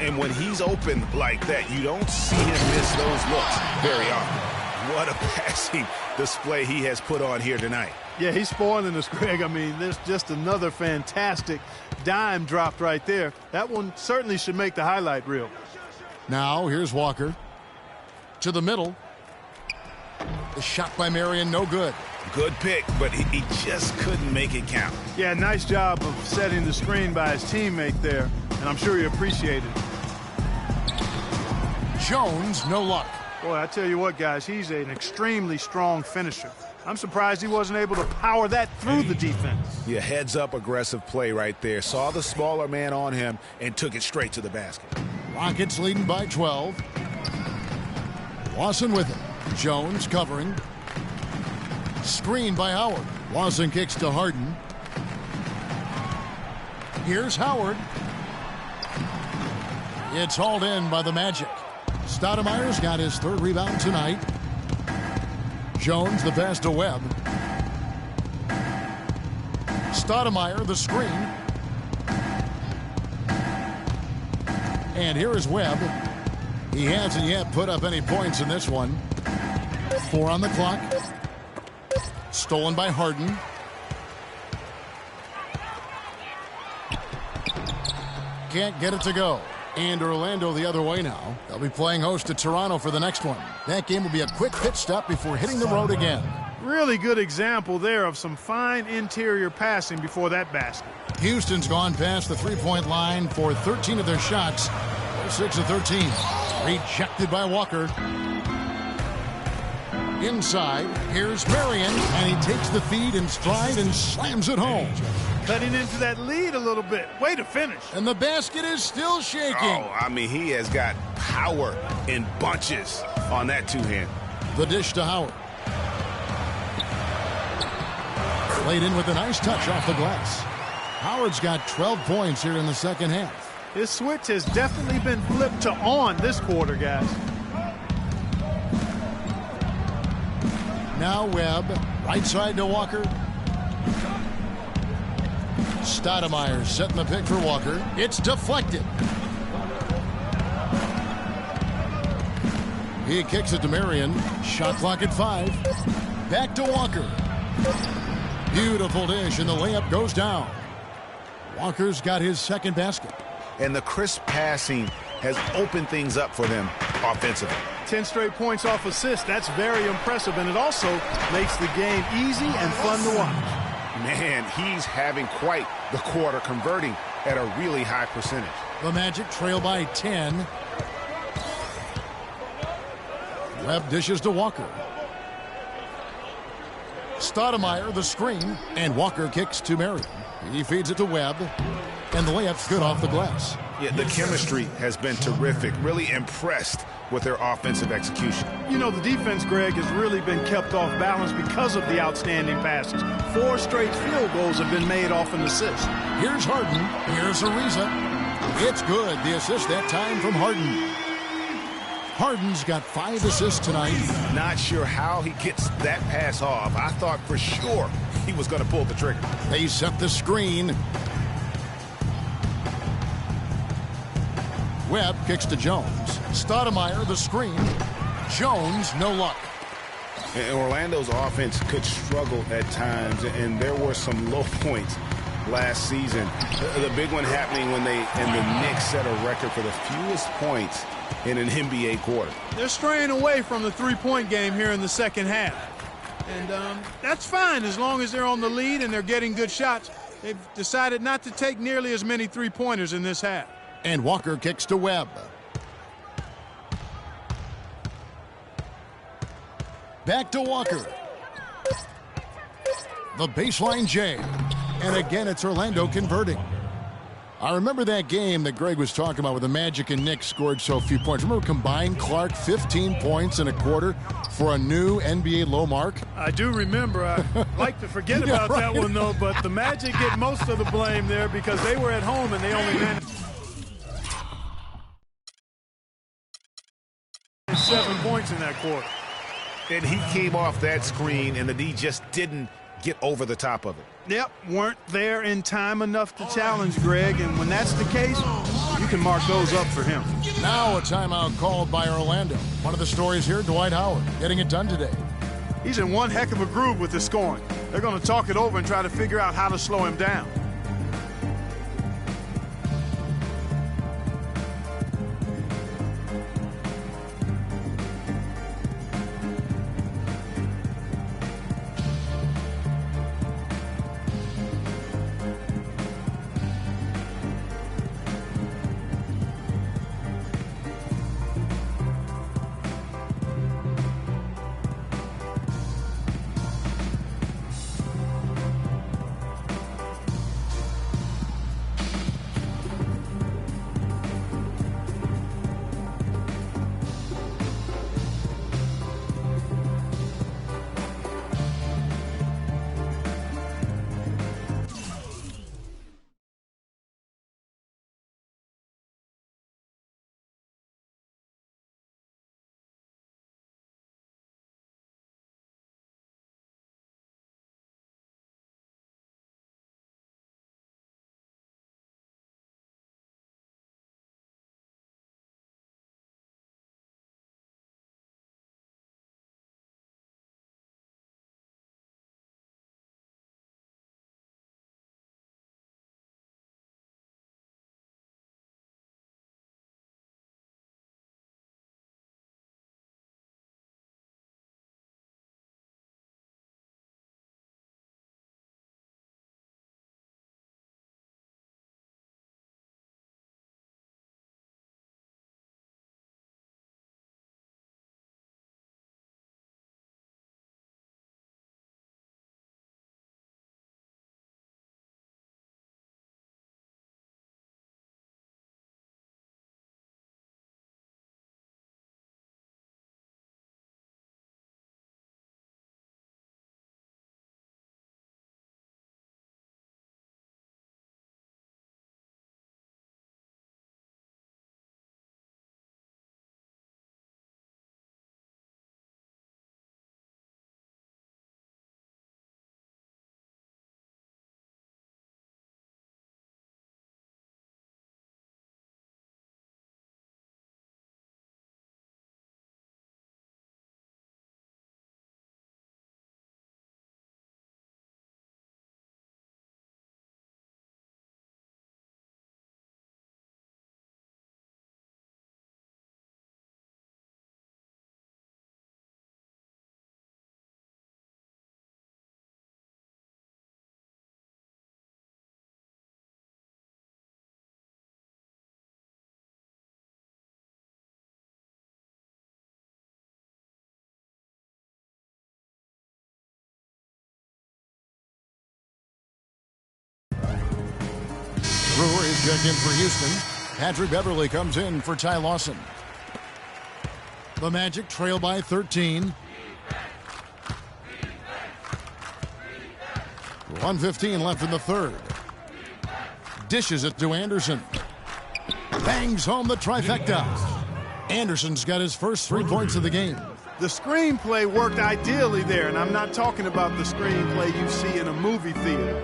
[SPEAKER 2] And when he's open like that, you don't see him miss those looks very often. What a passing display he has put on here tonight.
[SPEAKER 1] Yeah, he's spoiling us, Greg. I mean, there's just another fantastic dime dropped right there. That one certainly should make the highlight reel.
[SPEAKER 3] Now, here's Walker. To the middle. The shot by Marion, no good.
[SPEAKER 2] Good pick, but he just couldn't make it count.
[SPEAKER 1] Yeah, nice job of setting the screen by his teammate there, and I'm sure he appreciated it.
[SPEAKER 3] Jones, no luck.
[SPEAKER 1] Boy, I tell you what, guys, he's an extremely strong finisher. I'm surprised he wasn't able to power that through the defense.
[SPEAKER 2] Yeah, heads-up aggressive play right there. Saw the smaller man on him and took it straight to the basket.
[SPEAKER 3] Rockets leading by 12. Lawson with it. Jones covering. Screen by Howard. Lawson kicks to Harden. Here's Howard. It's hauled in by the Magic. Stoudemire's got his 3rd rebound tonight. Jones the pass to Webb. Stoudemire the screen. And here is Webb. He hasn't yet put up any points in this one. 4 on the clock. Stolen by Harden. Can't get it to go. And Orlando the other way now. They'll be playing host to Toronto for the next one. That game will be a quick pit stop before hitting the road again.
[SPEAKER 1] Really good example there of some fine interior passing before that basket.
[SPEAKER 3] Houston's gone past the three-point line for 13 of their shots. They're 6 of 13. Rejected by Walker. Inside, here's Marion, and he takes the feed in stride and slams it home.
[SPEAKER 1] Cutting into that lead a little bit. Way to finish.
[SPEAKER 3] And the basket is still shaking.
[SPEAKER 2] Oh, I mean, he has got power in bunches on that two-hand.
[SPEAKER 3] The dish to Howard. Played in with a nice touch off the glass. Howard's got 12 points here in the second half.
[SPEAKER 1] His switch has definitely been flipped to on this quarter, guys.
[SPEAKER 3] Now Webb, right side to Walker. Stoudemire setting the pick for Walker. It's deflected. He kicks it to Marion. Shot clock at 5. Back to Walker. Beautiful dish, and the layup goes down. Walker's got his second basket.
[SPEAKER 2] And the crisp passing has opened things up for them offensively.
[SPEAKER 1] 10 straight points off assists. That's very impressive, and it also makes the game easy and fun to watch.
[SPEAKER 2] Man, he's having quite the quarter, converting at a really high percentage.
[SPEAKER 3] The Magic trail by 10. Webb dishes to Walker. Stoudemire the screen, and Walker kicks to Marion. He feeds it to Webb, and the layup's good off the glass.
[SPEAKER 2] Yeah, the chemistry has been terrific. Really impressed with their offensive execution.
[SPEAKER 1] You know, the defense, Greg, has really been kept off balance because of the outstanding passes. 4 straight field goals have been made off an assist.
[SPEAKER 3] Here's Harden. Here's Ariza. It's good. The assist that time from Harden. Harden's got 5 assists tonight.
[SPEAKER 2] Not sure how he gets that pass off. I thought for sure he was going to pull the trigger.
[SPEAKER 3] They set the screen. Webb kicks to Jones. Stoudemire the screen. Jones, no luck.
[SPEAKER 2] And Orlando's offense could struggle at times, and there were some low points last season. The big one happening when the Knicks set a record for the fewest points in an NBA quarter.
[SPEAKER 1] They're straying away from the three-point game here in the second half. And that's fine as long as they're on the lead and they're getting good shots. They've decided not to take nearly as many three-pointers in this half.
[SPEAKER 3] And Walker kicks to Webb. Back to Walker. The baseline J. And again, it's Orlando converting. I remember that game that Greg was talking about where the Magic and Knicks scored so few points. Remember combined, Clark, 15 points in a quarter for a new NBA low mark?
[SPEAKER 1] I do remember. I like to forget about that one, though, but the Magic get most of the blame there because they were at home and they only managed 7 points in that quarter.
[SPEAKER 2] And he came off that screen, and the D just didn't get over the top of it.
[SPEAKER 1] Yep, weren't there in time enough to challenge Greg, and when that's the case, you can mark those up for him.
[SPEAKER 3] Now a timeout called by Orlando. One of the stories here, Dwight Howard getting it done today.
[SPEAKER 1] He's in one heck of a groove with the scoring. They're going to talk it over and try to figure out how to slow him down.
[SPEAKER 3] Brewer is checked in for Houston. Patrick Beverly comes in for Ty Lawson. The Magic trail by 13. 1:15 left in the third. Dishes it to Anderson. Bangs home the trifecta. Anderson's got his first 3 points of the game.
[SPEAKER 1] The screenplay worked ideally there, and I'm not talking about the screenplay you see in a movie theater.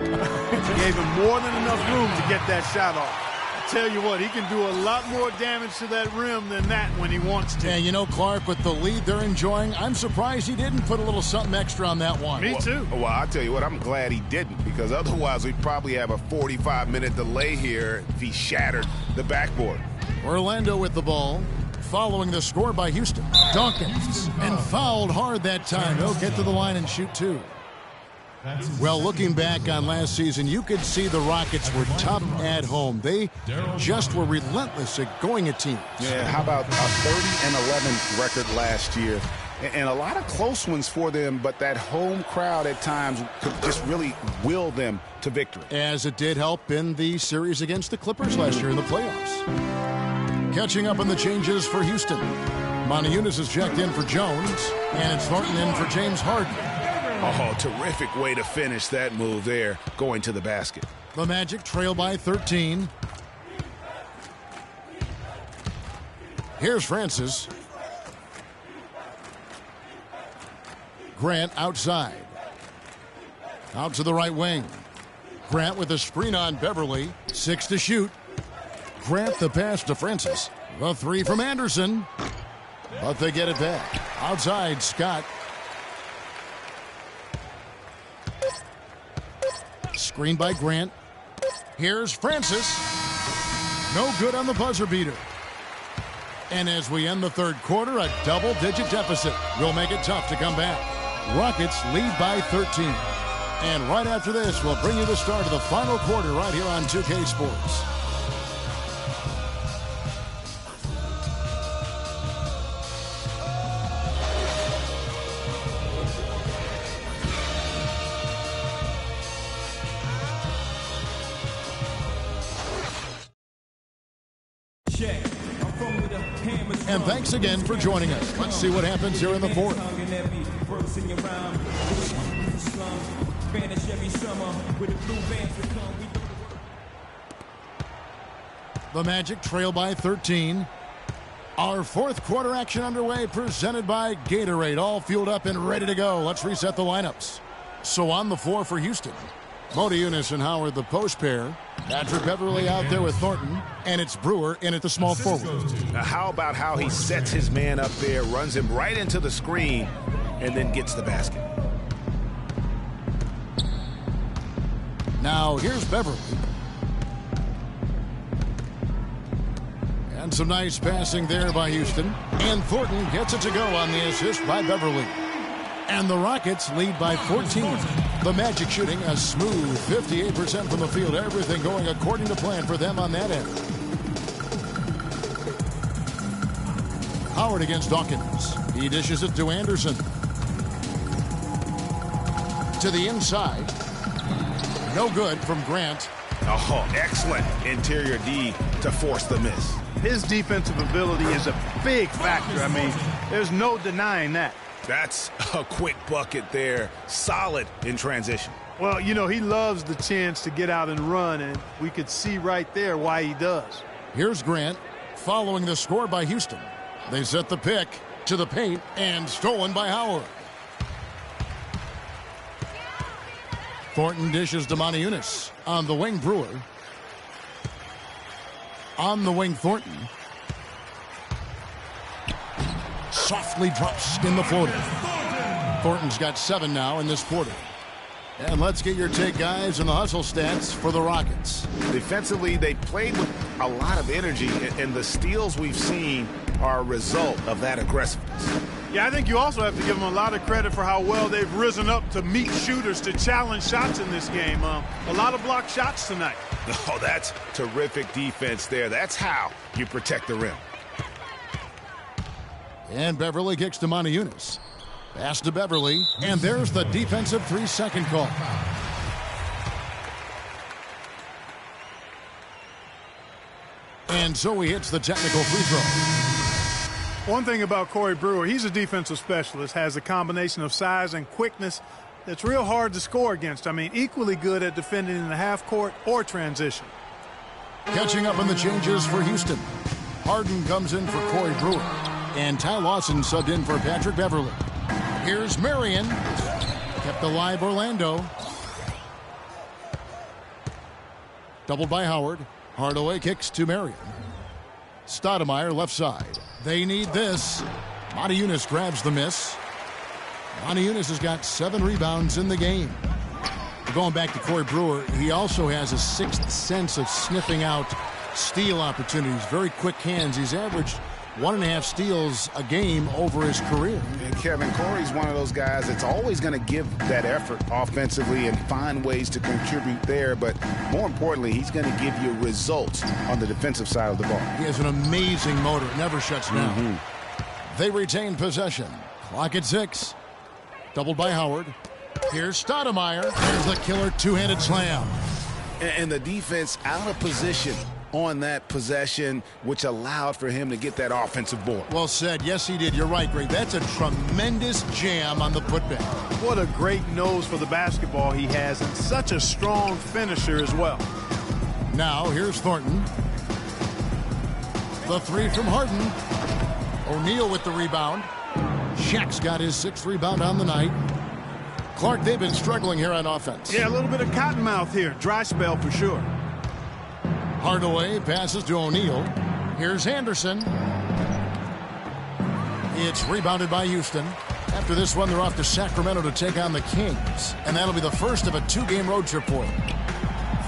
[SPEAKER 1] Gave him more than enough room to get that shot off. I tell you what, he can do a lot more damage to that rim than that when he wants to.
[SPEAKER 3] Yeah, you know, Clark, with the lead they're enjoying, I'm surprised he didn't put a little something extra on that one.
[SPEAKER 1] Me too.
[SPEAKER 2] Well, I'll tell you what, I'm glad he didn't, because otherwise we'd probably have a 45-minute delay here if he shattered the backboard.
[SPEAKER 3] Orlando with the ball. Following the score by Houston. Dawkins, and fouled hard that time. He'll get to the line and shoot two. Well, looking back on last season, you could see the Rockets were tough at home. They just were relentless at going at teams.
[SPEAKER 2] Yeah, how about a 30-11 record last year? and a lot of close ones for them, but that home crowd at times could just really will them to victory.
[SPEAKER 3] As it did help in the series against the Clippers last year in the playoffs. Catching up on the changes for Houston. Moniunas is checked in for Jones, and it's Thornton in for James Harden.
[SPEAKER 2] Oh, terrific way to finish that move there, going to the basket.
[SPEAKER 3] The Magic trail by 13. Here's Francis. Grant outside. Out to the right wing. Grant with a screen on Beverly. 6 to shoot. Grant the pass to Francis. The 3 from Anderson. But they get it back. Outside, Scott. Screen by Grant. Here's Francis. No good on the buzzer beater. And as we end the third quarter, a double-digit deficit will make it tough to come back. Rockets lead by 13. And right after this, we'll bring you the start of the final quarter right here on 2K Sports. And thanks again for joining us. Let's see what happens here in the fourth. The Magic trail by 13. Our fourth quarter action underway, presented by Gatorade. All fueled up and ready to go. Let's reset the lineups. So on the floor for Houston, Moniunas and Howard, the post pair. Patrick Beverly out there with Thornton, and it's Brewer in at the small forward.
[SPEAKER 2] Now, how about how he sets his man up there, runs him right into the screen, and then gets the basket.
[SPEAKER 3] Now, here's Beverly. And some nice passing there by Houston. And Thornton gets it to go on the assist by Beverly. And the Rockets lead by 14. The Magic shooting a smooth 58% from the field. Everything going according to plan for them on that end. Howard against Dawkins. He dishes it to Anderson. To the inside. No good from Grant.
[SPEAKER 2] Oh, excellent interior D to force the miss.
[SPEAKER 1] His defensive ability is a big factor. I mean, there's no denying that.
[SPEAKER 2] That's a quick bucket there. Solid in transition.
[SPEAKER 1] Well, you know, he loves the chance to get out and run, and we could see right there why he does.
[SPEAKER 3] Here's Grant following the score by Houston. They set the pick to the paint and stolen by Howard. Thornton dishes to Moniunas. On the wing, Brewer. On the wing, Thornton. Softly drops in the floater. Thornton's got 7 now in this quarter. And let's get your take, guys, on the hustle stats for the Rockets.
[SPEAKER 2] Defensively, they played with a lot of energy, and the steals we've seen are a result of that aggressiveness.
[SPEAKER 1] Yeah, I think you also have to give them a lot of credit for how well they've risen up to meet shooters to challenge shots in this game. A lot of blocked shots tonight.
[SPEAKER 2] Oh, that's terrific defense there. That's how you protect the rim.
[SPEAKER 3] And Beverly kicks to Moniunas. Pass to Beverly, and there's the defensive 3-second call. And so he hits the technical free throw.
[SPEAKER 1] One thing about Corey Brewer, he's a defensive specialist, has a combination of size and quickness that's real hard to score against. I mean, equally good at defending in the half court or transition.
[SPEAKER 3] Catching up on the changes for Houston. Harden comes in for Corey Brewer. And Ty Lawson subbed in for Patrick Beverly. Here's Marion. Kept alive Orlando. Doubled by Howard. Hardaway kicks to Marion. Stoudemire left side. They need this. Moniunas grabs the miss. Moniunas has got 7 rebounds in the game. Going back to Corey Brewer, he also has a 6th sense of sniffing out steal opportunities. Very quick hands. He's averaged 1.5 steals a game over his career.
[SPEAKER 2] And Kevin, Corey's one of those guys that's always going to give that effort offensively and find ways to contribute there. But more importantly, he's going to give you results on the defensive side of the ball.
[SPEAKER 3] He has an amazing motor. It never shuts down. They retain possession. Clock at 6. Doubled by Howard. Here's Stoudemire. There's the killer two-handed slam.
[SPEAKER 2] And the defense out of position on that possession, which allowed for him to get that offensive board.
[SPEAKER 3] Well said. Yes, he did. You're right, Greg. That's a tremendous jam on the putback.
[SPEAKER 1] What a great nose for the basketball he has, and such a strong finisher as well.
[SPEAKER 3] Now, here's Thornton. The three from Harden. O'Neal with the rebound. Shaq's got his 6th rebound on the night. Clark, they've been struggling here on offense.
[SPEAKER 1] Yeah, a little bit of cottonmouth here. Dry spell for sure.
[SPEAKER 3] Hardaway passes to O'Neal. Here's Anderson. It's rebounded by Houston. After this one, they're off to Sacramento to take on the Kings. And that'll be the first of a 2-game road trip for them.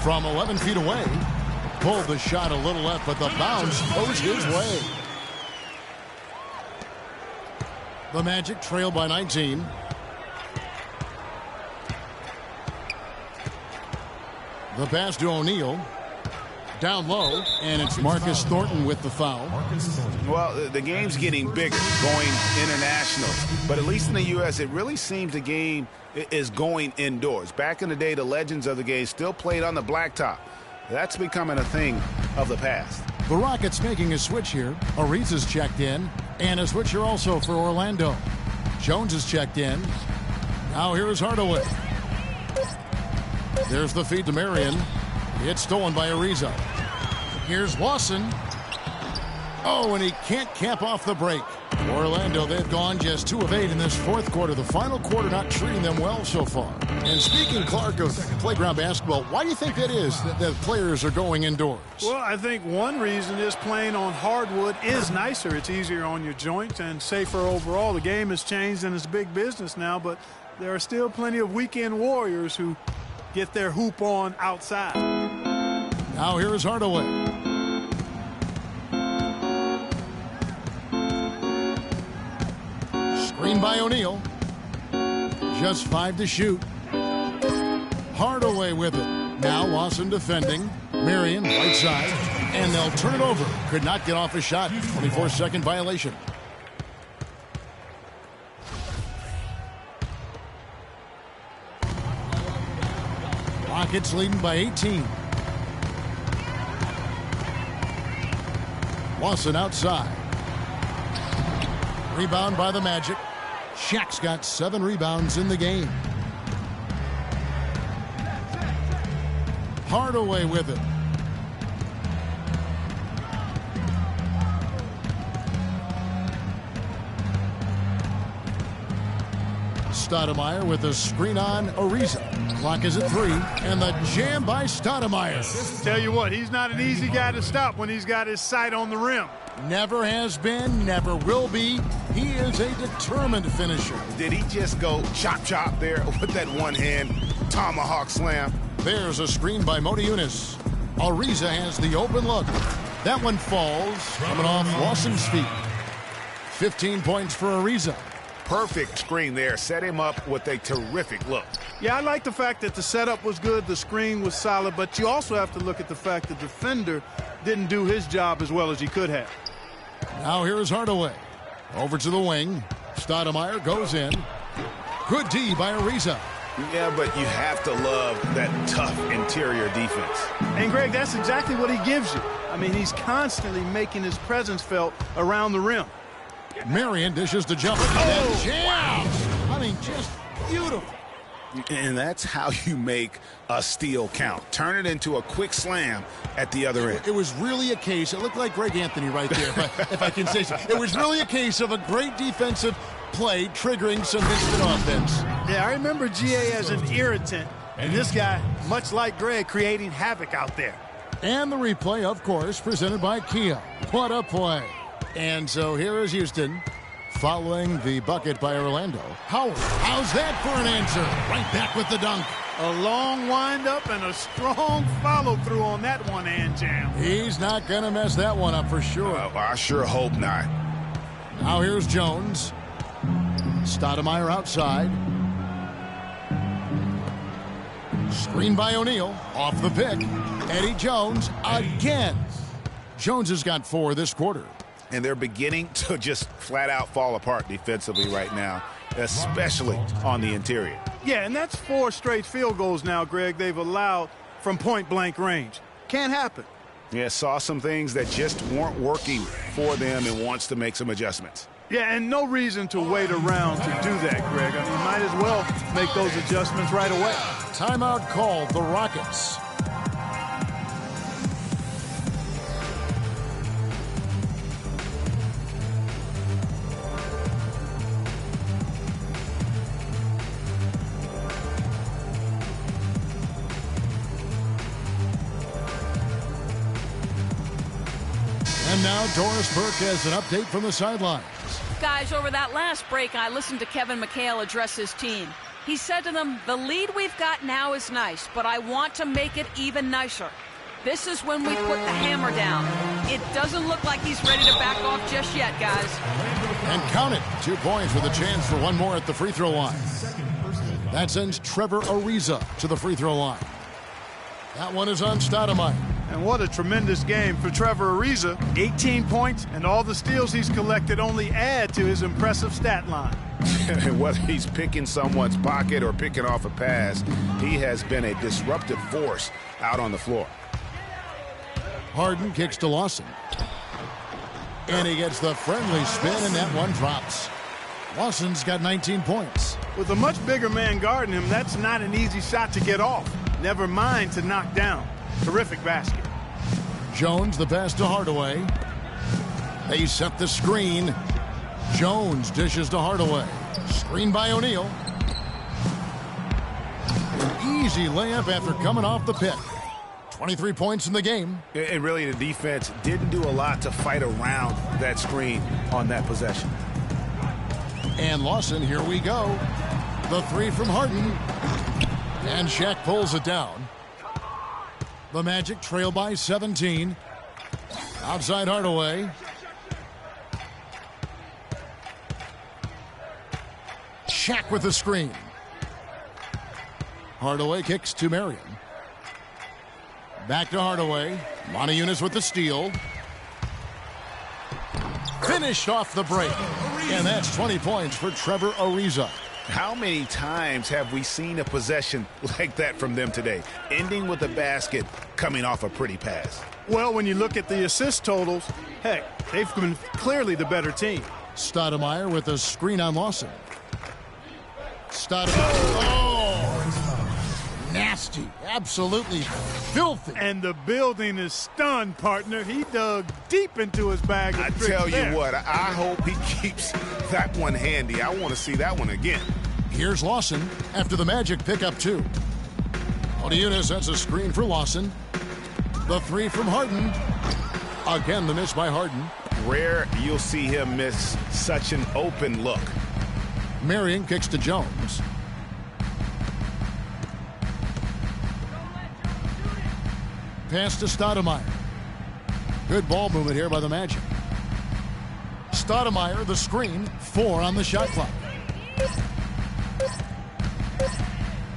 [SPEAKER 3] From 11 feet away, pulled the shot a little left, but the bounce goes his way. The Magic trail by 19. The pass to O'Neal. Down low, and it's Marcus Thornton with the foul.
[SPEAKER 2] Well, the game's getting bigger, going international. But at least in the U.S., it really seems the game is going indoors. Back in the day, the legends of the game still played on the blacktop. That's becoming a thing of the past.
[SPEAKER 3] The Rockets making a switch here. Ariza's checked in, and a switch here also for Orlando. Jones is checked in. Now here's Hardaway. There's the feed to Marion. It's stolen by Ariza. Here's Lawson. Oh, and he can't cap off the break. Orlando, they've gone just 2 of 8 in this 4th quarter. The final quarter not treating them well so far. And speaking, Clark, of playground basketball, why do you think that is that players are going indoors?
[SPEAKER 1] Well, I think one reason is playing on hardwood is nicer. It's easier on your joints and safer overall. The game has changed and it's big business now, but there are still plenty of weekend warriors who get their hoop on outside.
[SPEAKER 3] Now here's Hardaway. Screen by O'Neal. Just 5 to shoot. Hardaway with it. Now Lawson defending. Marion, right side. And they'll turn it over. Could not get off a shot. 24-second violation. Rockets leading by 18. Lawson outside. Rebound by the Magic. Shaq's got 7 rebounds in the game. Hardaway with it. Stoudemire with a screen on Ariza. Clock is at 3, and the jam by Stoudemire.
[SPEAKER 1] Tell you what, he's not an easy guy to stop when he's got his sight on the rim.
[SPEAKER 3] Never has been, never will be. He is a determined finisher.
[SPEAKER 2] Did he just go chop there with that one-hand tomahawk slam?
[SPEAKER 3] There's a screen by Modiunas. Ariza has the open look. That one falls, coming off Lawson's feet. 15 points for Ariza.
[SPEAKER 2] Perfect screen there. Set him up with a terrific look.
[SPEAKER 1] Yeah, I like the fact that the setup was good, the screen was solid, but you also have to look at the fact the defender didn't do his job as well as he could have.
[SPEAKER 3] Now here's Hardaway. Over to the wing. Stoudemire goes in. Good D by Ariza.
[SPEAKER 2] Yeah, but you have to love that tough interior defense.
[SPEAKER 1] And, Greg, that's exactly what he gives you. I mean, he's constantly making his presence felt around the rim.
[SPEAKER 3] Marion dishes the jumper.
[SPEAKER 2] Oh,
[SPEAKER 3] jam! Wow. I mean, just beautiful.
[SPEAKER 2] And that's how you make a steal count. Turn it into a quick slam at the other end.
[SPEAKER 3] It was really a case. It looked like Greg Anthony right there, if I can say so. It was really a case of a great defensive play triggering some instant offense.
[SPEAKER 1] Yeah, I remember GA as an irritant, and this guy, much like Greg, creating havoc out there.
[SPEAKER 3] And the replay, of course, presented by Kia. What a play. And so here is Houston following the bucket by Orlando. Howard, how's that for an answer? Right back with the dunk.
[SPEAKER 1] A long windup and a strong follow-through on that one-hand jam.
[SPEAKER 3] He's not going to mess that one up for sure.
[SPEAKER 2] I sure hope not.
[SPEAKER 3] Now here's Jones. Stoudemire outside. Screen by O'Neal. Off the pick. Eddie Jones again. Jones has got 4 this quarter.
[SPEAKER 2] and they're beginning to just flat out fall apart defensively right now, especially on the interior.
[SPEAKER 1] Yeah, and that's 4 straight field goals now, Greg, they've allowed from point-blank range. Can't happen.
[SPEAKER 2] Yeah, saw some things that just weren't working for them and wants to make some adjustments.
[SPEAKER 1] Yeah, and no reason to wait around to do that, Greg. I mean, might as well make those adjustments right away.
[SPEAKER 3] Timeout called, the Rockets. And now Doris Burke has an update from the sidelines.
[SPEAKER 7] Guys, over that last break, I listened to Kevin McHale address his team. He said to them, the lead we've got now is nice, but I want to make it even nicer. This is when we put the hammer down. It doesn't look like he's ready to back off just yet, guys.
[SPEAKER 3] And count it. 2 points with a chance for one more at the free throw line. That sends Trevor Ariza to the free throw line. That one is on Stoudemire.
[SPEAKER 1] And what a tremendous game for Trevor Ariza. 18 points, and all the steals he's collected only add to his impressive stat line.
[SPEAKER 2] Whether he's picking someone's pocket or picking off a pass, he has been a disruptive force out on the floor.
[SPEAKER 3] Harden kicks to Lawson. And he gets the friendly spin, and that one drops. Lawson's got 19 points.
[SPEAKER 1] With a much bigger man guarding him, that's not an easy shot to get off. Never mind to knock down. Terrific basket.
[SPEAKER 3] Jones, the pass to Hardaway. They set the screen. Jones dishes to Hardaway. Screen by O'Neal. An easy layup after coming off the pick. 23 points in the game.
[SPEAKER 2] And really, the defense didn't do a lot to fight around that screen on that possession.
[SPEAKER 3] And Lawson, here we go. The 3 from Harden. And Shaq pulls it down. The Magic trail by 17. Outside Hardaway. Shaq with the screen. Hardaway kicks to Marion. Back to Hardaway. Montejunas with the steal. Finished off the break. And that's 20 points for Trevor Ariza.
[SPEAKER 2] How many times have we seen a possession like that from them today, ending with a basket coming off a pretty pass?
[SPEAKER 1] Well, when you look at the assist totals, heck, they've been clearly the better team.
[SPEAKER 3] Stoudemire with a screen on Lawson. Stoudemire. Oh! Nasty. Absolutely filthy.
[SPEAKER 1] And the building is stunned, partner. He dug deep into his bag of
[SPEAKER 2] I
[SPEAKER 1] tricks
[SPEAKER 2] tell
[SPEAKER 1] there.
[SPEAKER 2] you what, I hope he keeps that one handy. I want to see that one again.
[SPEAKER 3] Here's Lawson after the Magic pick up 2. Montejunas sets a screen for Lawson. The 3 from Harden. Again, the miss by Harden.
[SPEAKER 2] Rare you'll see him miss such an open look.
[SPEAKER 3] Marion kicks to Jones. Pass to Stoudemire. Good ball movement here by the Magic. Stoudemire, the screen. 4 on the shot clock.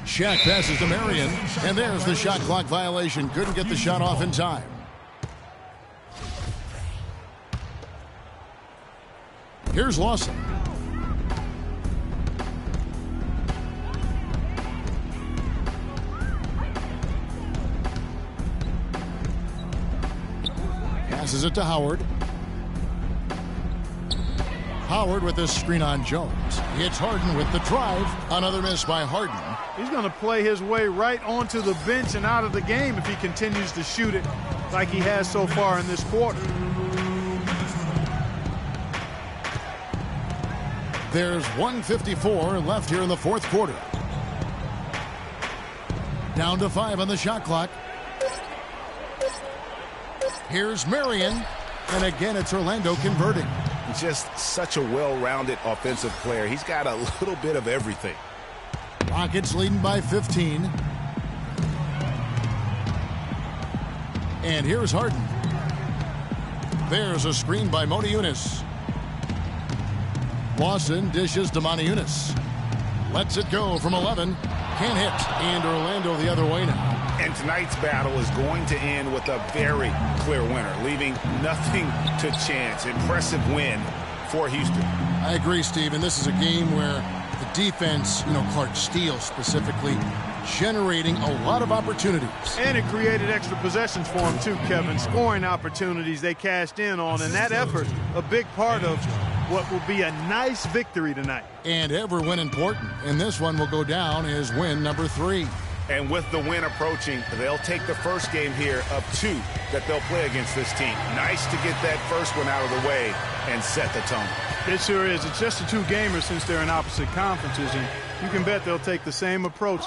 [SPEAKER 3] Shaq passes to Marion, and there's the shot clock violation. Couldn't get the shot off in time. Here's Lawson. Passes it to Howard. Howard with the screen on Jones. Hits Harden with the drive. Another miss by Harden.
[SPEAKER 1] He's going to play his way right onto the bench and out of the game if he continues to shoot it like he has so far in this quarter.
[SPEAKER 3] There's 1:54 left here in the fourth quarter. Down to 5 on the shot clock. Here's Marion. And again, it's Orlando converting.
[SPEAKER 2] Just such a well-rounded offensive player. He's got a little bit of everything.
[SPEAKER 3] Rockets leading by 15. And here's Harden. There's a screen by Montejunas. Lawson dishes to Montejunas. Lets it go from 11. Can't hit. And Orlando the other way now.
[SPEAKER 2] And tonight's battle is going to end with a very clear winner, leaving nothing to chance. Impressive win for Houston.
[SPEAKER 3] I agree, Steve, and this is a game where the defense, Clark Steele specifically, generating a lot of opportunities.
[SPEAKER 1] And it created extra possessions for him too, Kevin. Scoring opportunities they cashed in on, and that effort, a big part of what will be a nice victory tonight.
[SPEAKER 3] And every win important, and this one will go down as win number 3.
[SPEAKER 2] And with the win approaching, they'll take the first game here of 2 that they'll play against this team. Nice to get that first one out of the way and set the tone.
[SPEAKER 1] It sure is. It's just a 2-gamer since they're in opposite conferences, and you can bet they'll take the same approach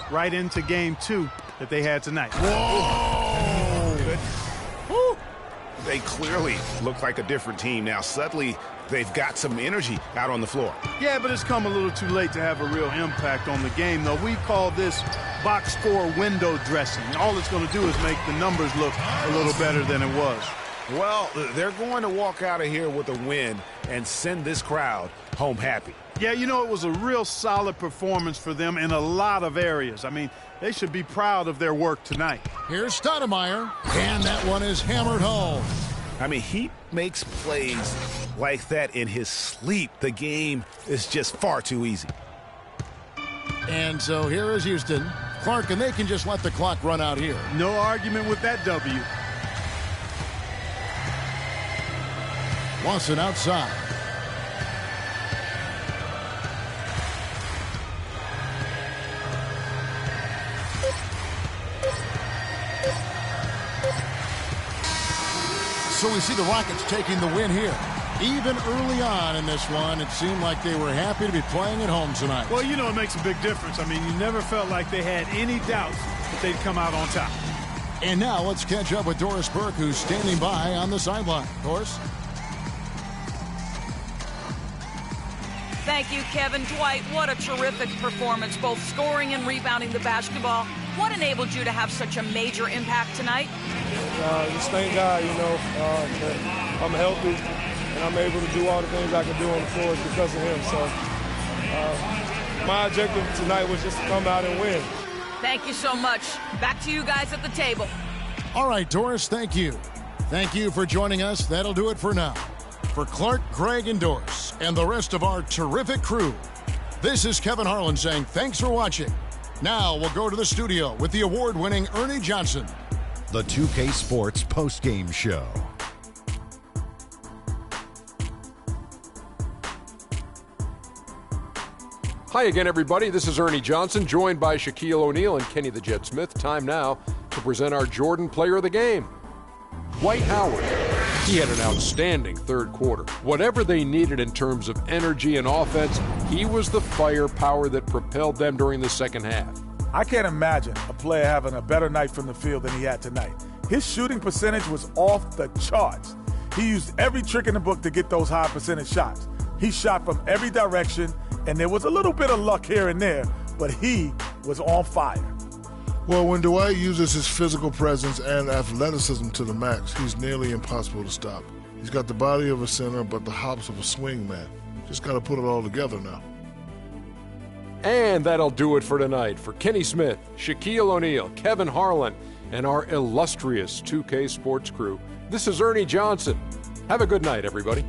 [SPEAKER 1] right into game 2 that they had tonight.
[SPEAKER 2] Whoa! Good. Woo. They clearly look like a different team now. Suddenly, they've got some energy out on the floor.
[SPEAKER 1] Yeah, but it's come a little too late to have a real impact on the game, though. We call this box score window dressing. All it's going to do is make the numbers look a little better than it was.
[SPEAKER 2] Well, they're going to walk out of here with a win and send this crowd home happy.
[SPEAKER 1] Yeah, it was a real solid performance for them in a lot of areas. I mean, they should be proud of their work tonight.
[SPEAKER 3] Here's Stoudemire, and that one is hammered home.
[SPEAKER 2] I mean, he makes plays like that in his sleep. The game is just far too easy.
[SPEAKER 3] And so here is Houston. Clark, and they can just let the clock run out here.
[SPEAKER 1] No argument with that W.
[SPEAKER 3] Watson outside. So we see the Rockets taking the win here. Even early on in this one, it seemed like they were happy to be playing at home tonight.
[SPEAKER 1] Well, it makes a big difference. I mean, you never felt like they had any doubts that they'd come out on top.
[SPEAKER 3] And now let's catch up with Doris Burke, who's standing by on the sideline. Doris?
[SPEAKER 7] Thank you, Kevin. Dwight, what a terrific performance, both scoring and rebounding the basketball. What enabled you to have such a major impact tonight?
[SPEAKER 4] Just thank God, that I'm healthy and I'm able to do all the things I can do on the floor because of him. So my objective tonight was just to come out and win.
[SPEAKER 7] Thank you so much. Back to you guys at the table.
[SPEAKER 3] All right, Doris, thank you. Thank you for joining us. That'll do it for now. For Clark, Greg, and Doris, and the rest of our terrific crew, this is Kevin Harlan saying thanks for watching. Now we'll go to the studio with the award-winning Ernie Johnson.
[SPEAKER 8] The 2K Sports postgame show.
[SPEAKER 9] Hi again, everybody. This is Ernie Johnson, joined by Shaquille O'Neal and Kenny the Jet Smith. Time now to present our Jordan Player of the Game, Dwight Howard. He had an outstanding third quarter. Whatever they needed in terms of energy and offense, he was the firepower that propelled them during the second half.
[SPEAKER 11] I can't imagine a player having a better night from the field than he had tonight. His shooting percentage was off the charts. He used every trick in the book to get those high percentage shots. He shot from every direction, and there was a little bit of luck here and there, but he was on fire.
[SPEAKER 10] Well, when Dwight uses his physical presence and athleticism to the max, he's nearly impossible to stop. He's got the body of a center, but the hops of a swingman. Just got to put it all together now.
[SPEAKER 9] And that'll do it for tonight. For Kenny Smith, Shaquille O'Neal, Kevin Harlan, and our illustrious 2K Sports crew, this is Ernie Johnson. Have a good night, everybody.